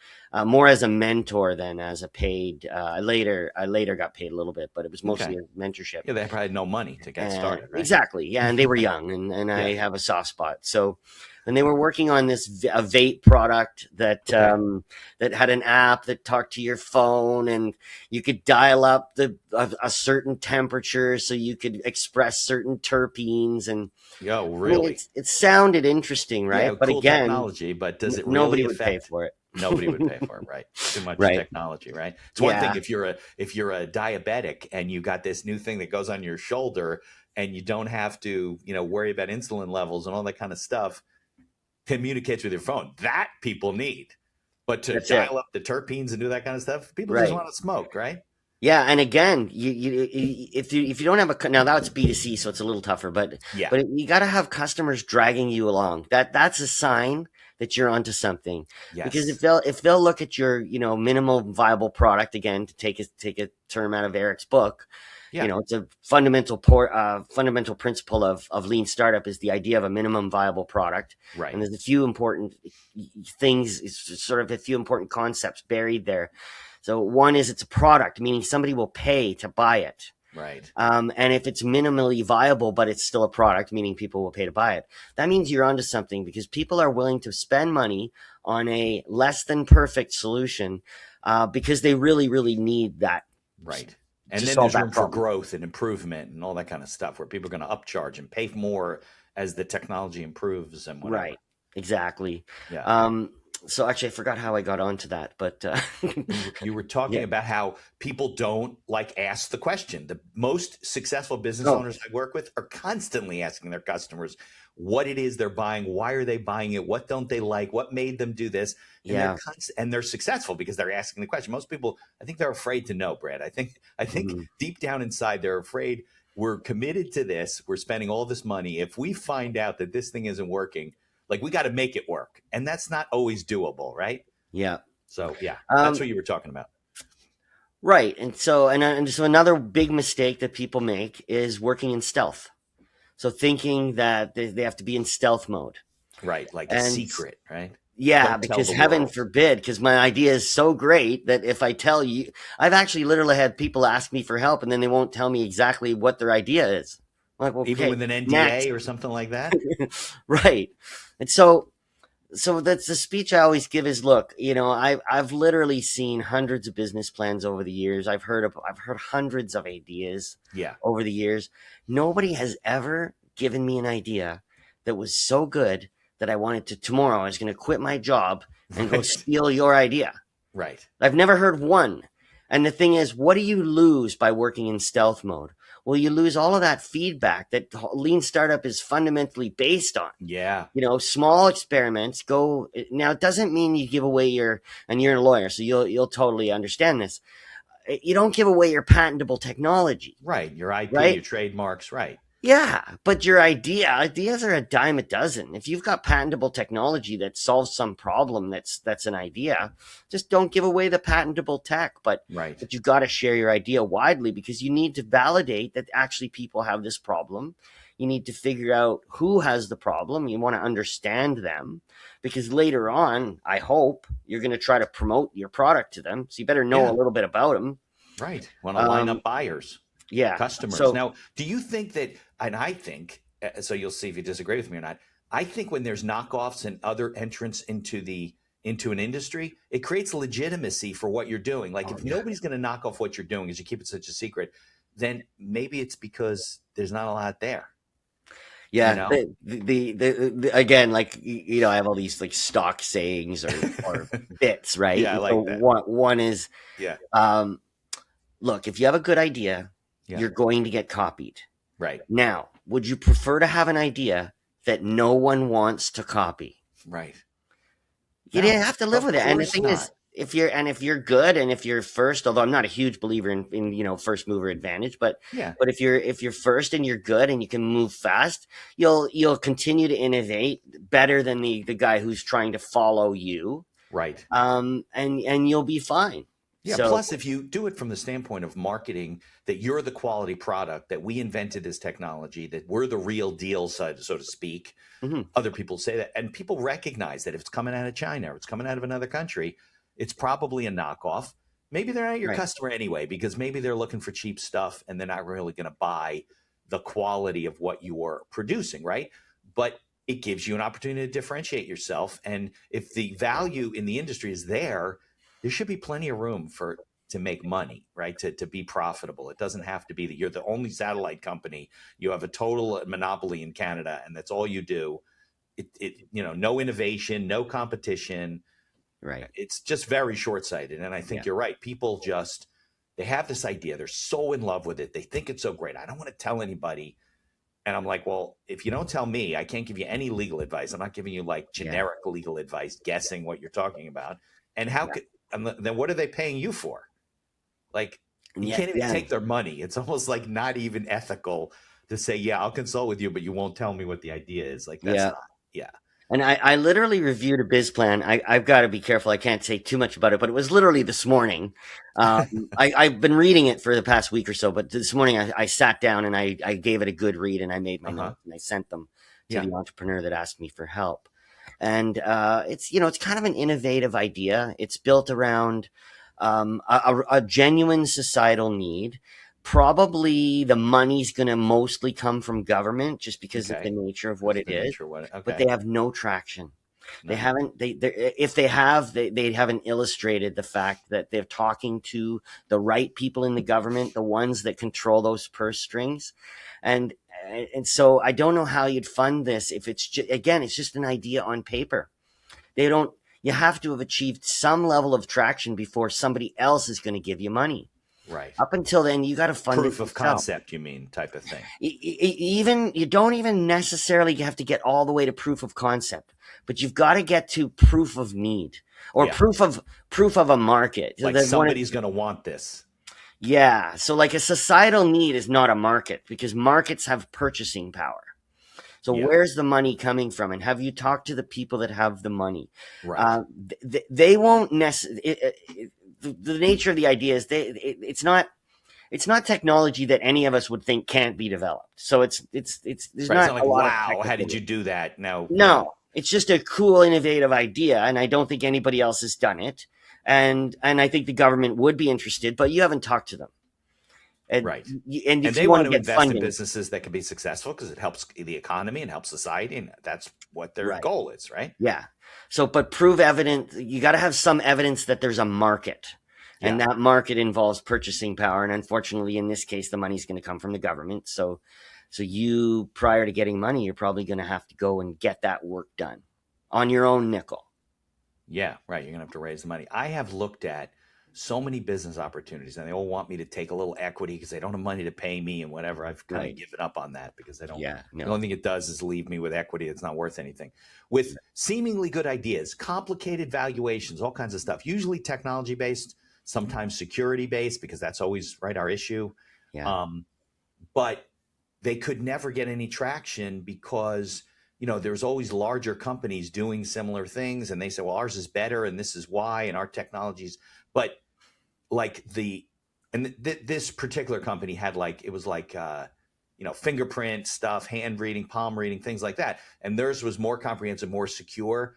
more as a mentor than as a paid. I later got paid a little bit, but it was mostly Okay. a mentorship. Yeah, they probably had no money to get started, right? Exactly, yeah, and they were young, and I Yeah. have a soft spot. So, and they were working on this a vape product that Okay. that had an app that talked to your phone, and you could dial up a certain temperature so you could express certain terpenes. And Yo, I mean, really? it sounded interesting, Yeah, right? But cool again, technology, but does it nobody really would pay affect? for it. Nobody would pay for it, right? Too much Right. technology, right? It's one Yeah. thing if you're a diabetic and you got this new thing that goes on your shoulder and you don't have to, worry about insulin levels and all that kind of stuff. Communicates with your phone. That people need. But to That's it. dial up the terpenes and do that kind of stuff, people just Right. want to smoke, right? Yeah, and again, if you don't have now that's B2C, so it's a little tougher, Yeah. but you got to have customers dragging you along. That's a sign that you're onto something. Because Yes. if they'll look at your minimal viable product, again, to take a term out of Eric's book, Yeah. it's a fundamental principle of lean startup is the idea of a minimum viable product. Right. And there's a few important things, sort of a few important concepts buried there. So one is it's a product, meaning somebody will pay to buy it. Right. And if it's minimally viable, but it's still a product, meaning people will pay to buy it, that means you're onto something, because people are willing to spend money on a less than perfect solution because they really, really need that. Right. And To then solve there's that room for problem. growth and improvement and all that kind of stuff where people are going to upcharge and pay more as the technology improves and whatever. Right. Exactly. Yeah. So actually, I forgot how I got onto that, but You were talking Yeah. about how people don't ask the question. The most successful business Oh. owners I work with are constantly asking their customers what it is they're buying, why are they buying it, what don't they like, what made them do this, and Yeah. they're successful because they're asking the question. Most people, I think, they're afraid to know, Brad. I think Mhm. deep down inside they're afraid. We're committed to this. We're spending all this money. If we find out that this thing isn't working, we got to make it work, and that's not always doable, right? Yeah. So yeah, that's what Um, you were talking about. right. And so another big mistake that people make is working in stealth. So thinking that they have to be in stealth mode. Right, like a And secret, right? yeah, Don't tell because the heaven world. forbid, because my idea is so great that if I tell you, I've actually literally had people ask me for help and then they won't tell me exactly what their idea is. I'm like, well, Even okay, with an next. NDA or something like that? Right. And so that's the speech I always give is, look, I've literally seen hundreds of business plans over the years. I've heard hundreds of ideas Yeah. over the years. Nobody has ever given me an idea that was so good that I wanted to tomorrow. I was going to quit my job and go Right. steal your idea. Right. I've never heard one. And the thing is, what do you lose by working in stealth mode? Well, you lose all of that feedback that lean startup is fundamentally based on. Yeah. Small experiments go. Now, it doesn't mean you give away and you're a lawyer, so you'll totally understand this. You don't give away your patentable technology, Right. Your IP, right? your trademarks, right. Yeah, but your ideas are a dime a dozen. If you've got patentable technology that solves some problem that's an idea, just don't give away the patentable tech. But Right. you've got to share your idea widely, because you need to validate that actually people have this problem. You need to figure out who has the problem. You want to understand them, because later on, I hope you're going to try to promote your product to them. So you better know Yeah. a little bit about them. Right. Want to line up buyers, Yeah. customers. So Now, do you think that, and I think, so you'll see if you disagree with me or not, I think when there's knockoffs and other entrants into an industry, it creates legitimacy for what you're doing. If nobody's going to knock off what you're doing, as you keep it such a secret, then maybe it's because there's not a lot there. yeah, the again, I have all these stock sayings or bits, right? Yeah, I And like so that. one is, Yeah. look, if you have a good idea, Yeah. you're going to get copied. Right. Now, would you prefer to have an idea that no one wants to copy? Right. You No, have to live of with it. And the course thing is, not. if you're good, and if you're first, although I'm not a huge believer in first mover advantage, but Yeah. if you're first and you're good and you can move fast, you'll continue to innovate better than the guy who's trying to follow you. Right. And you'll be fine. Yeah. So, Plus, if you do it from the standpoint of marketing, that you're the quality product, that we invented this technology, that we're the real deal, so to speak. mhm, Other people say that, and people recognize that if it's coming out of China or it's coming out of another country, it's probably a knockoff. Maybe they're not your right. customer anyway, because maybe they're looking for cheap stuff and they're not really going to buy the quality of what you are producing, right? But it gives you an opportunity to differentiate yourself. And if the value in the industry is there should be plenty of room to make money, right? To be profitable. It doesn't have to be that you're the only satellite company. You have a total monopoly in Canada, and that's all you do. No innovation, no competition. Right. It's just very short-sighted. And I think you're right. People just, they have this idea. They're so in love with it. They think it's so great. I don't want to tell anybody. And I'm like, well, if you don't tell me, I can't give you any legal advice. I'm not giving you like generic legal advice, guessing what you're talking about. And how could, and then what are they paying you for? Like, you can't even take their money. It's almost like not even ethical to say, yeah, I'll consult with you, but you won't tell me what the idea is. Like, that's not, And I literally reviewed a biz plan. I've got to be careful. I can't say too much about it, but it was literally this morning. I've been reading it for the past week or so, but this morning I sat down and I gave it a good read, and I made my notes and I sent them to the entrepreneur that asked me for help. And it's kind of an innovative idea. It's built around a genuine societal need. Probably the money's going to mostly come from government just because of the nature of what it is, but they have no traction. They haven't, if they have, they haven't illustrated the fact that they're talking to the right people in the government, the ones that control those purse strings. And so I don't know how you'd fund this if it's again, it's just an idea on paper. You have to have achieved some level of traction before somebody else is going to give you money. Right. Up until then, you got to fund proof it of concept, you mean, type of thing. You don't even necessarily have to get all the way to proof of concept, but you've got to get to proof of need or proof of a market. Like somebody's going to want this. Yeah. So like a societal need is not a market because markets have purchasing power. So where's the money coming from? And have you talked to the people that have the money? Right. They won't necessarily. The nature of the idea is it's not technology that any of us would think can't be developed. So there's not like, a lot wow, of how did you do that? No, it's just a cool, innovative idea, and I don't think anybody else has done it. And I think the government would be interested, but you haven't talked to them. And, right. And they want to invest in businesses that can be successful because it helps the economy and helps society, and that's what their goal is, right? Yeah. So, but prove evidence. You got to have some evidence that there's a market, and that market involves purchasing power. And unfortunately, in this case, the money's going to come from the government. So you, prior to getting money, you're probably going to have to go and get that work done on your own nickel. Yeah, right. You're going to have to raise the money. I have looked at so many business opportunities, and they all want me to take a little equity because they don't have money to pay me and whatever. I've kind of given up on that because they don't. The only thing it does is leave me with equity that's not worth anything. With seemingly good ideas, complicated valuations, all kinds of stuff, usually technology based, sometimes security based, because that's always our issue. Yeah. But they could never get any traction because there's always larger companies doing similar things, and they say, well, ours is better and this is why, and our technologies. But like this particular company had fingerprint stuff, hand reading, palm reading, things like that. And theirs was more comprehensive, more secure.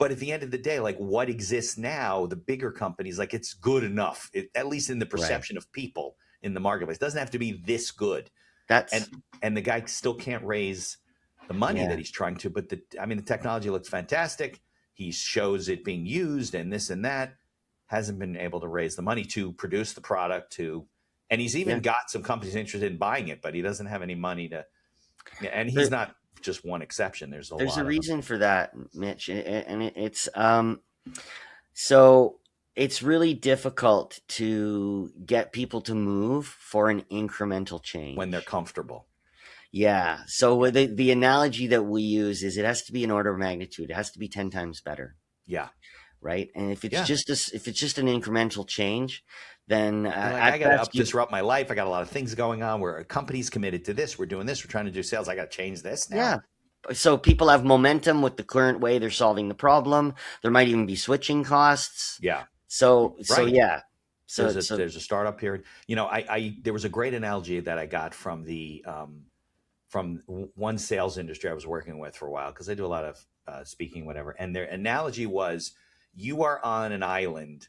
But at the end of the day, like what exists now, the bigger companies, like it's good enough, at least in the perception of people in the marketplace. It doesn't have to be this good. And the guy still can't raise the money that he's trying to. But the technology looks fantastic. He shows it being used and this and that. Hasn't been able to raise the money to produce the product and he's even got some companies interested in buying it, but he doesn't have any money to, and he's not just one exception. There's a reason for that, Mitch. And it's, so it's really difficult to get people to move for an incremental change when they're comfortable. Yeah. So the analogy that we use is it has to be an order of magnitude. It has to be 10 times better. Yeah. Right. And if it's just an incremental change, then I got to disrupt my life. I got a lot of things going on where a company's committed to this. We're doing this. We're trying to do sales. I got to change this now. Yeah. So people have momentum with the current way they're solving the problem. There might even be switching costs. Yeah. So yeah. So there's a startup here. There was a great analogy that I got from from one sales industry I was working with for a while, because I do a lot of speaking, whatever. And their analogy was, you are on an island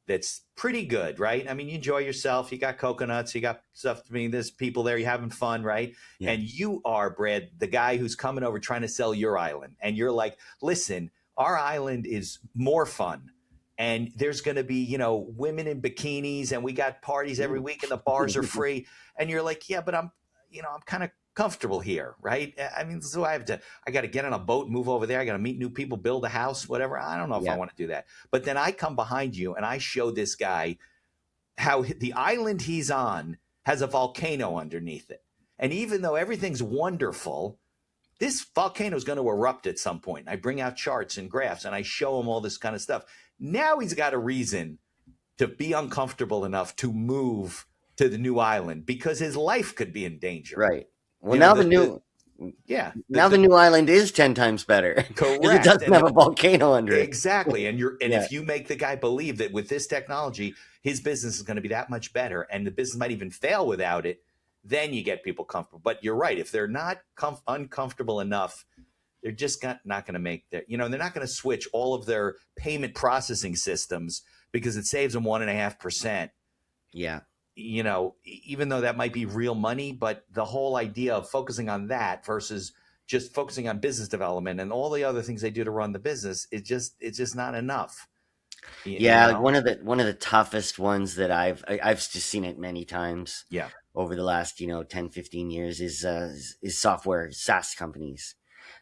that's pretty good, right? I mean, you enjoy yourself. You got coconuts. You got stuff. There's people there. You're having fun, right? Yeah. And you are, Brad, the guy who's coming over trying to sell your island. And you're like, listen, our island is more fun. And there's going to be, women in bikinis, and we got parties every week, and the bars are free. And you're like, yeah, but I'm kind of comfortable here, right? I mean, so I got to get on a boat, move over there. I got to meet new people, build a house, whatever. I don't know if I Yeah. want to do that. But then I come behind you and I show this guy how the island he's on has a volcano underneath it. And even though everything's wonderful, this volcano is going to erupt at some point. I bring out charts and graphs and I show him all this kind of stuff. Now he's got a reason to be uncomfortable enough to move to the new island because his life could be in danger. Right. Well, now the new island is 10 times better. Correct. Because it doesn't have a volcano under it. Exactly. And if you make the guy believe that with this technology, his business is going to be that much better and the business might even fail without it, then you get people comfortable. But you're right. If they're not uncomfortable enough, they're just not going to make they're not going to switch all of their payment processing systems because it saves them 1.5%. Yeah. Even though that might be real money, but the whole idea of focusing on that versus just focusing on business development and all the other things they do to run the business, it's just not enough. Yeah, one of the toughest ones that I've just seen it many times. Yeah. Over the last 10, 15 years is software SaaS companies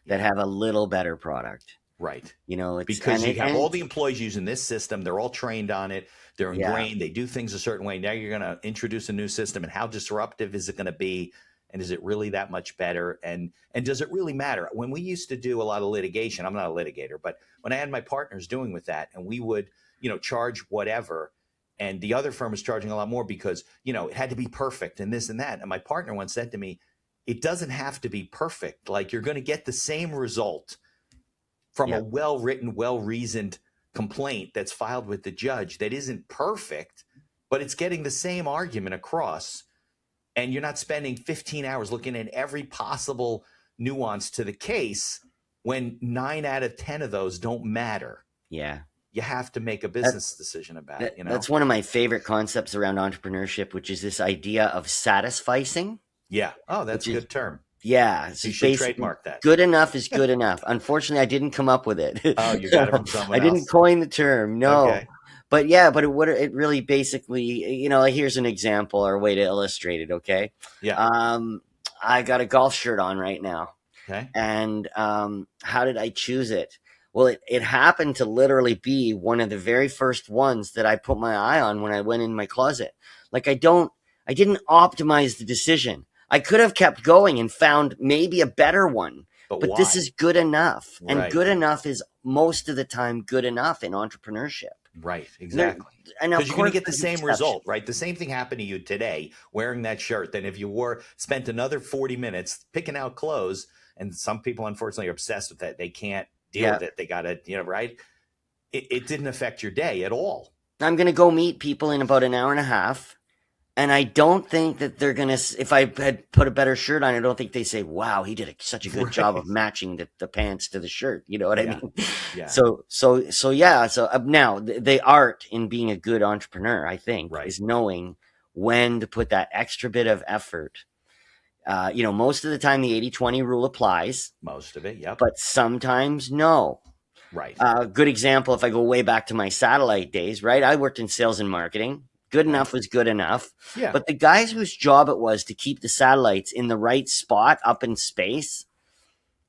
that have a little better product. Right. Because you have all the employees using this system. They're all trained on it. They're ingrained. They do things a certain way. Now you're going to introduce a new system. And how disruptive is it going to be? And is it really that much better? And does it really matter? When we used to do a lot of litigation, I'm not a litigator, but when I had my partners doing with that and we would, charge whatever, and the other firm was charging a lot more because, it had to be perfect and this and that. And my partner once said to me, it doesn't have to be perfect. Like you're going to get the same result from a well-written, well-reasoned complaint that's filed with the judge that isn't perfect, but it's getting the same argument across. And you're not spending 15 hours looking at every possible nuance to the case when 9 out of 10 of those don't matter. Yeah. You have to make a business decision about it. That's one of my favorite concepts around entrepreneurship, which is this idea of satisficing. Yeah. Oh, that's a good term. Yeah. You should trademark that. Good enough is good enough. Unfortunately, I didn't come up with it. Oh, you got it from someone else. I didn't coin the term. No. Okay. But it really basically, here's an example or a way to illustrate it. Okay. Yeah. I got a golf shirt on right now. Okay. And how did I choose it? Well, it happened to literally be one of the very first ones that I put my eye on when I went in my closet. Like I didn't optimize the decision. I could have kept going and found maybe a better one, but this is good enough. Right. And good enough is most of the time good enough in entrepreneurship. Right, exactly. Because you're going to get the same result, right? The same thing happened to you today wearing that shirt than if you spent another 40 minutes picking out clothes. And some people, unfortunately, are obsessed with that. They can't deal with it. They got to, right? It didn't affect your day at all. I'm going to go meet people in about an hour and a half. And I don't think that they're going to, if I had put a better shirt on, I don't think they say, wow, he did such a good job of matching the pants to the shirt. You know what I mean? Yeah. So now the art in being a good entrepreneur, I think, is knowing when to put that extra bit of effort. Most of the time the 80-20 rule applies. Most of it, yep. But sometimes no. Right. Good example, if I go way back to my satellite days, right? I worked in sales and marketing. Good enough was good enough. Yeah. But the guys whose job it was to keep the satellites in the right spot up in space,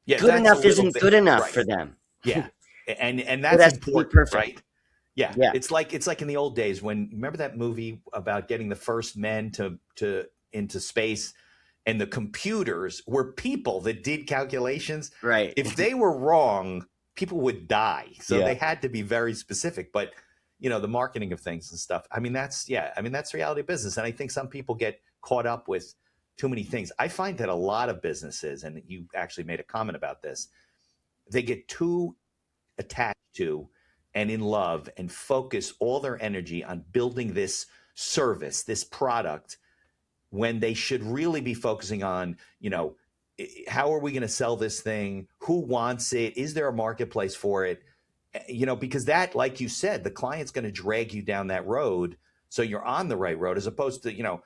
good enough isn't good enough for them. Yeah. And that's important, perfect. Right? Yeah. It's like in the old days when, remember that movie about getting the first men into space, and the computers were people that did calculations. Right. If they were wrong, people would die. So they had to be very specific. But the marketing of things and stuff. That's reality business. And I think some people get caught up with too many things. I find that a lot of businesses, and you actually made a comment about this, they get too attached to and in love and focus all their energy on building this service, this product, when they should really be focusing on, how are we going to sell this thing? Who wants it? Is there a marketplace for it? Because that, like you said, the client's going to drag you down that road. So you're on the right road, as opposed to,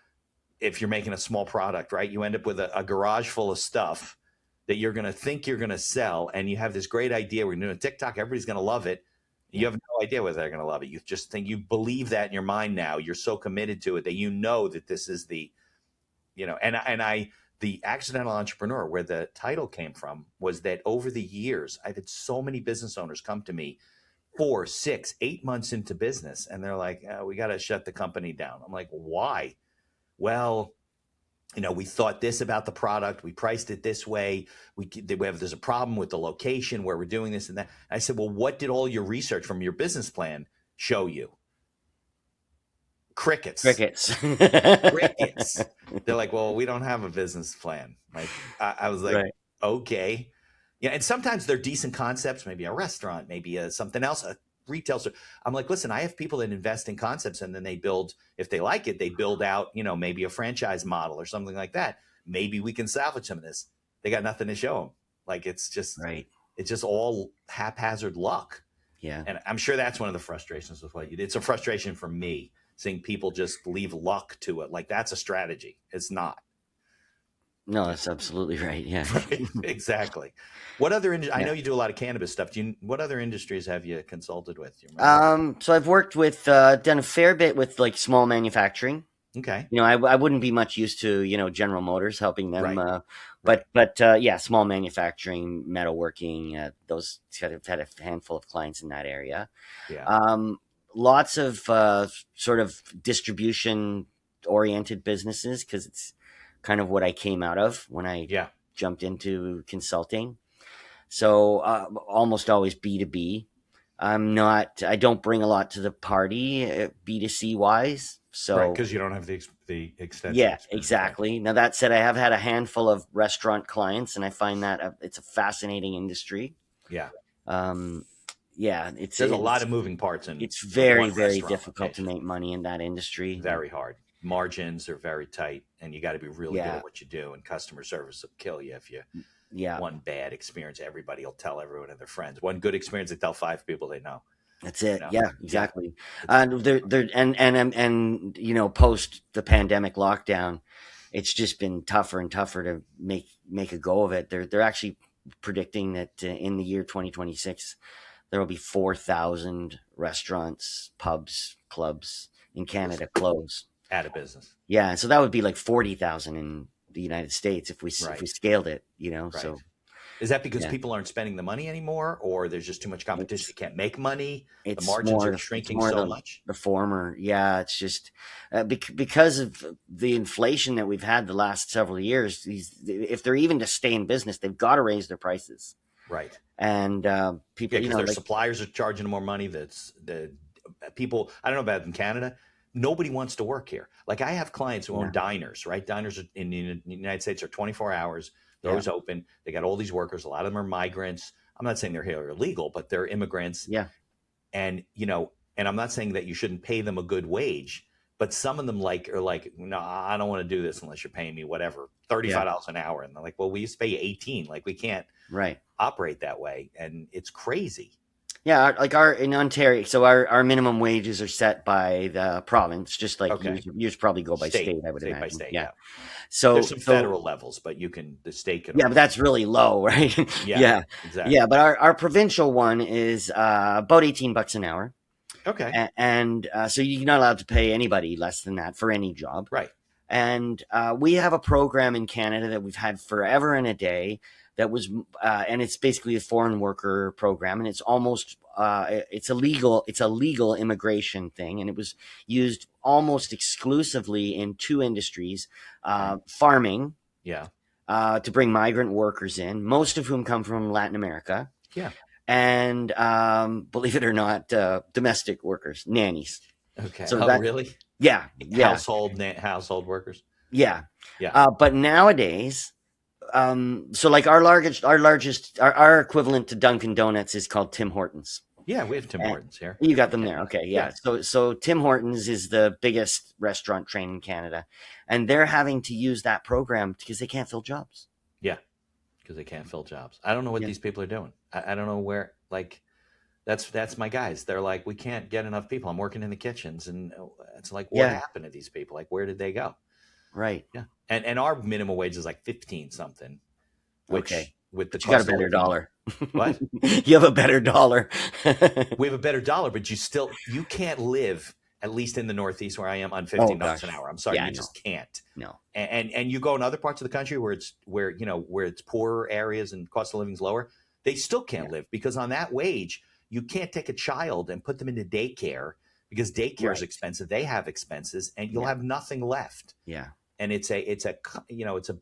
if you're making a small product, right? You end up with a garage full of stuff that you're going to think you're going to sell. And you have this great idea. We're doing TikTok. Everybody's going to love it. You have no idea whether they're going to love it. You just think you believe that in your mind now. You're so committed to it that that this is the, and I the accidental entrepreneur, where the title came from, was that over the years, I've had so many business owners come to me 4, 6, 8 months into business, and they're like, we got to shut the company down. I'm like, why? Well, we thought this about the product. We priced it this way. There's a problem with the location where we're doing this and that. And I said, well, what did all your research from your business plan show you? Crickets. Crickets. They're like, well, we don't have a business plan. Like, I was like, right. Okay. Yeah. And sometimes they're decent concepts, maybe a restaurant, maybe something else, a retail store. I'm like, listen, I have people that invest in concepts, and then they build, if they like it, they build out, maybe a franchise model or something like that. Maybe we can salvage some of this. They got nothing to show them. Like, it's just, right. It's just all haphazard luck. Yeah. And I'm sure that's one of the frustrations with what you did. It's a frustration for me seeing people just leave luck to it. Like, that's a strategy. It's not. No, that's absolutely right. Yeah. Right, exactly. What other I know you do a lot of cannabis stuff. What other industries have you consulted with? So I've worked with, done a fair bit with like small manufacturing. Okay. I wouldn't be much used to, General Motors, helping them. Right. But yeah, small manufacturing, metalworking, those kind of had a handful of clients in that area. Yeah. Lots of sort of distribution oriented businesses, because it's kind of what I came out of when I jumped into consulting. So almost always B2B. I don't bring a lot to the party B2C wise. So because you don't have the extensive experience. Exactly. Now that said, I have had a handful of restaurant clients, and I find that it's a fascinating industry. Yeah. There's a lot of moving parts, and it's very, very difficult to make money in that industry. Very hard. Margins are very tight, and you got to be really good at what you do. And customer service will kill you if you. One bad experience, everybody will tell everyone and their friends. One good experience, they tell 5 people they know. That's it. Yeah, exactly. And post the pandemic lockdown, it's just been tougher and tougher to make a go of it. They're actually predicting that in the year 2026, there will be 4,000 restaurants, pubs, clubs in Canada close. Out of business. Yeah, so that would be like 40,000 in the United States if we scaled it, Right. So is that because people aren't spending the money anymore, or there's just too much competition? You can't make money. The margins are shrinking so much. The former, yeah. It's just because of the inflation that we've had the last several years. If they're even to stay in business, they've got to raise their prices. Right. And people, because their suppliers are charging them more money. That's the people. I don't know about in Canada. Nobody wants to work here. Like, I have clients who own diners, right? Diners in the United States are 24 hours. They're always open. They got all these workers. A lot of them are migrants. I'm not saying they're here illegal, but they're immigrants. Yeah. And, and I'm not saying that you shouldn't pay them a good wage, but some of them are like, no, I don't want to do this unless you're paying me whatever, $35 an hour. And they're like, well, we used to pay you 18. Like, we can't operate that way. And it's crazy. Yeah, like in Ontario, so our minimum wages are set by the province, just like yours probably go by state, I would imagine. By state, yeah. So there's some federal levels, but the state can. Yeah, but that's really low, right? Yeah, exactly. Yeah, but our provincial one is about $18 an hour. Okay. And so you're not allowed to pay anybody less than that for any job. Right. And we have a program in Canada that we've had forever and a day. That was, and it's basically a foreign worker program, and it's almost, it's a legal immigration thing, and it was used almost exclusively in 2 industries, farming, to bring migrant workers in, most of whom come from Latin America, and believe it or not, domestic workers, nannies. Okay. So really? Yeah. Household workers. Yeah. But nowadays. So like our equivalent to Dunkin' Donuts is called Tim Hortons. Yeah, we have Tim Hortons here. You got them there. Okay. Yeah. So Tim Hortons is the biggest restaurant chain in Canada, and they're having to use that program because they can't fill jobs. Yeah. Because they can't fill jobs. I don't know what these people are doing. I don't know where, like, that's my guys. They're like, we can't get enough people. I'm working in the kitchens, and it's like, what happened to these people? Like, where did they go? Right. Yeah. And our minimum wage is like 15 something. Which with the you got a better dollar. What? You have a better dollar. We have a better dollar, but you can't live at least in the Northeast where I am, on $15 gosh. an hour. I'm sorry, Yeah, you no. just can't. No. And you go in other parts of the country where it's poorer areas and cost of living's lower, they still can't live, because on that wage, you can't take a child and put them into daycare, because daycare is expensive. They have expenses, and you'll have nothing left. Yeah. And it's a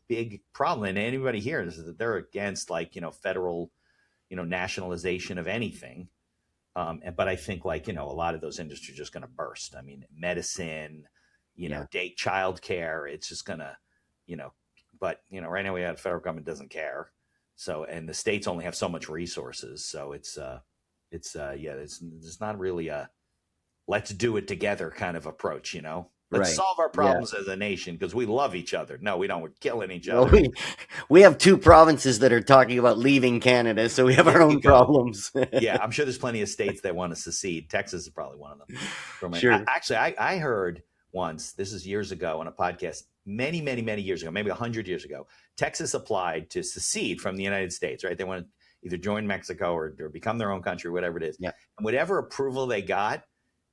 big problem. And anybody here is that they're against, like, federal, nationalization of anything. But I think, like, a lot of those industries are just going to burst. I mean, medicine, child care, it's just going to, but, right now we have federal government doesn't care. So, and the states only have so much resources. So it's not really a let's do it together kind of approach, Let's solve our problems as a nation because we love each other. No, we don't. We're killing each other. Well, we have 2 provinces that are talking about leaving Canada, so we have our own problems. Yeah, I'm sure there's plenty of states that want to secede. Texas is probably one of them. Sure. I heard once, this is years ago on a podcast, many, many, many years ago, maybe 100 years ago, Texas applied to secede from the United States, right? They want to either join Mexico or become their own country, whatever it is. Yeah. And whatever approval they got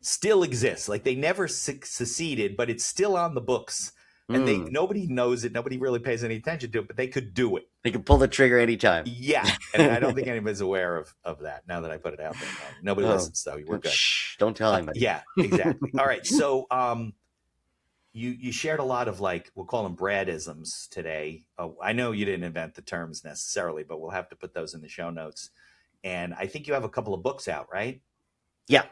still exists. Like, they never seceded, but it's still on the books. And nobody knows it. Nobody really pays any attention to it, but they could do it. They could pull the trigger anytime. Yeah. And I don't think anybody's aware of that now that I put it out there. Nobody listens, so we're good. Shh, don't tell anybody. Yeah, exactly. All right. So you shared a lot of, like, we'll call them Bradisms today. I know you didn't invent the terms necessarily, but we'll have to put those in the show notes. And I think you have a couple of books out, right? Yeah.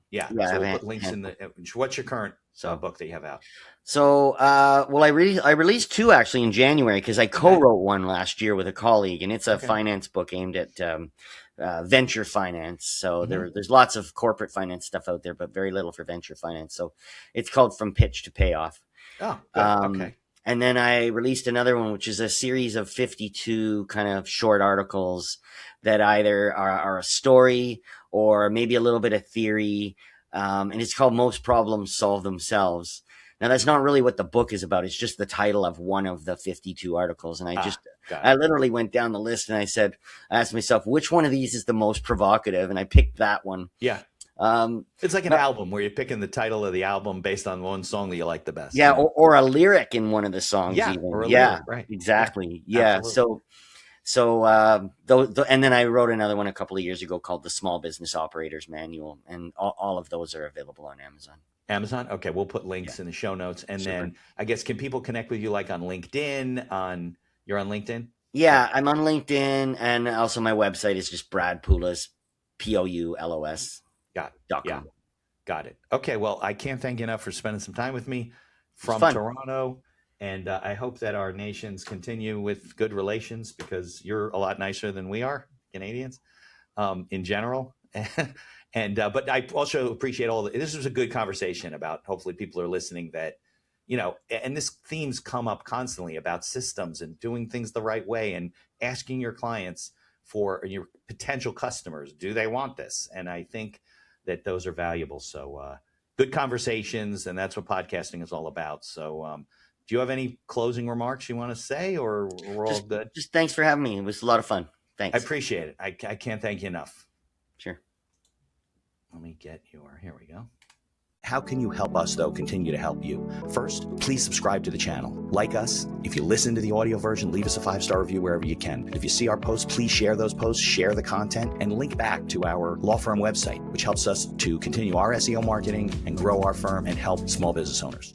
Yeah. So we'll put links in the. What's your current book that you have out? So, I released 2 actually in January, because I co-wrote one last year with a colleague, and it's a finance book aimed at venture finance. So there's lots of corporate finance stuff out there, but very little for venture finance. So it's called From Pitch to Payoff. Oh, good. Okay. And then I released another one, which is a series of 52 kind of short articles that either are a story or maybe a little bit of theory. And it's called Most Problems Solve Themselves. Now, that's not really what the book is about. It's just the title of one of the 52 articles. And I literally went down the list and I asked myself, which one of these is the most provocative? And I picked that one. Yeah. It's like an album where you're picking the title of the album based on one song that you like the best. Yeah. Or a lyric in one of the songs. Yeah. Even. Or a lyric, right. Exactly. Yeah. And then I wrote another one a couple of years ago called The Small Business Operator's Manual. And all of those are available on Amazon. Amazon? Okay, we'll put links in the show notes. And then I guess, can people connect with you, like, on LinkedIn? You're on LinkedIn? Yeah, I'm on LinkedIn, and also my website is just Brad Poulos, Poulos. Got it. Okay, well, I can't thank you enough for spending some time with me from Toronto. And I hope that our nations continue with good relations, because you're a lot nicer than we are, Canadians, in general. But I also appreciate this was a good conversation about, hopefully people are listening that, and this themes come up constantly about systems and doing things the right way and asking your clients for your potential customers, do they want this? And I think that those are valuable. So good conversations, and that's what podcasting is all about. So do you have any closing remarks you want to say, or we're all good? Just thanks for having me. It was a lot of fun. Thanks. I appreciate it. I can't thank you enough. Sure. Let me get here we go. How can you help us, though, continue to help you? First, please subscribe to the channel. Like us. If you listen to the audio version, leave us a 5-star review wherever you can. If you see our posts, please share those posts, share the content, and link back to our law firm website, which helps us to continue our SEO marketing and grow our firm and help small business owners.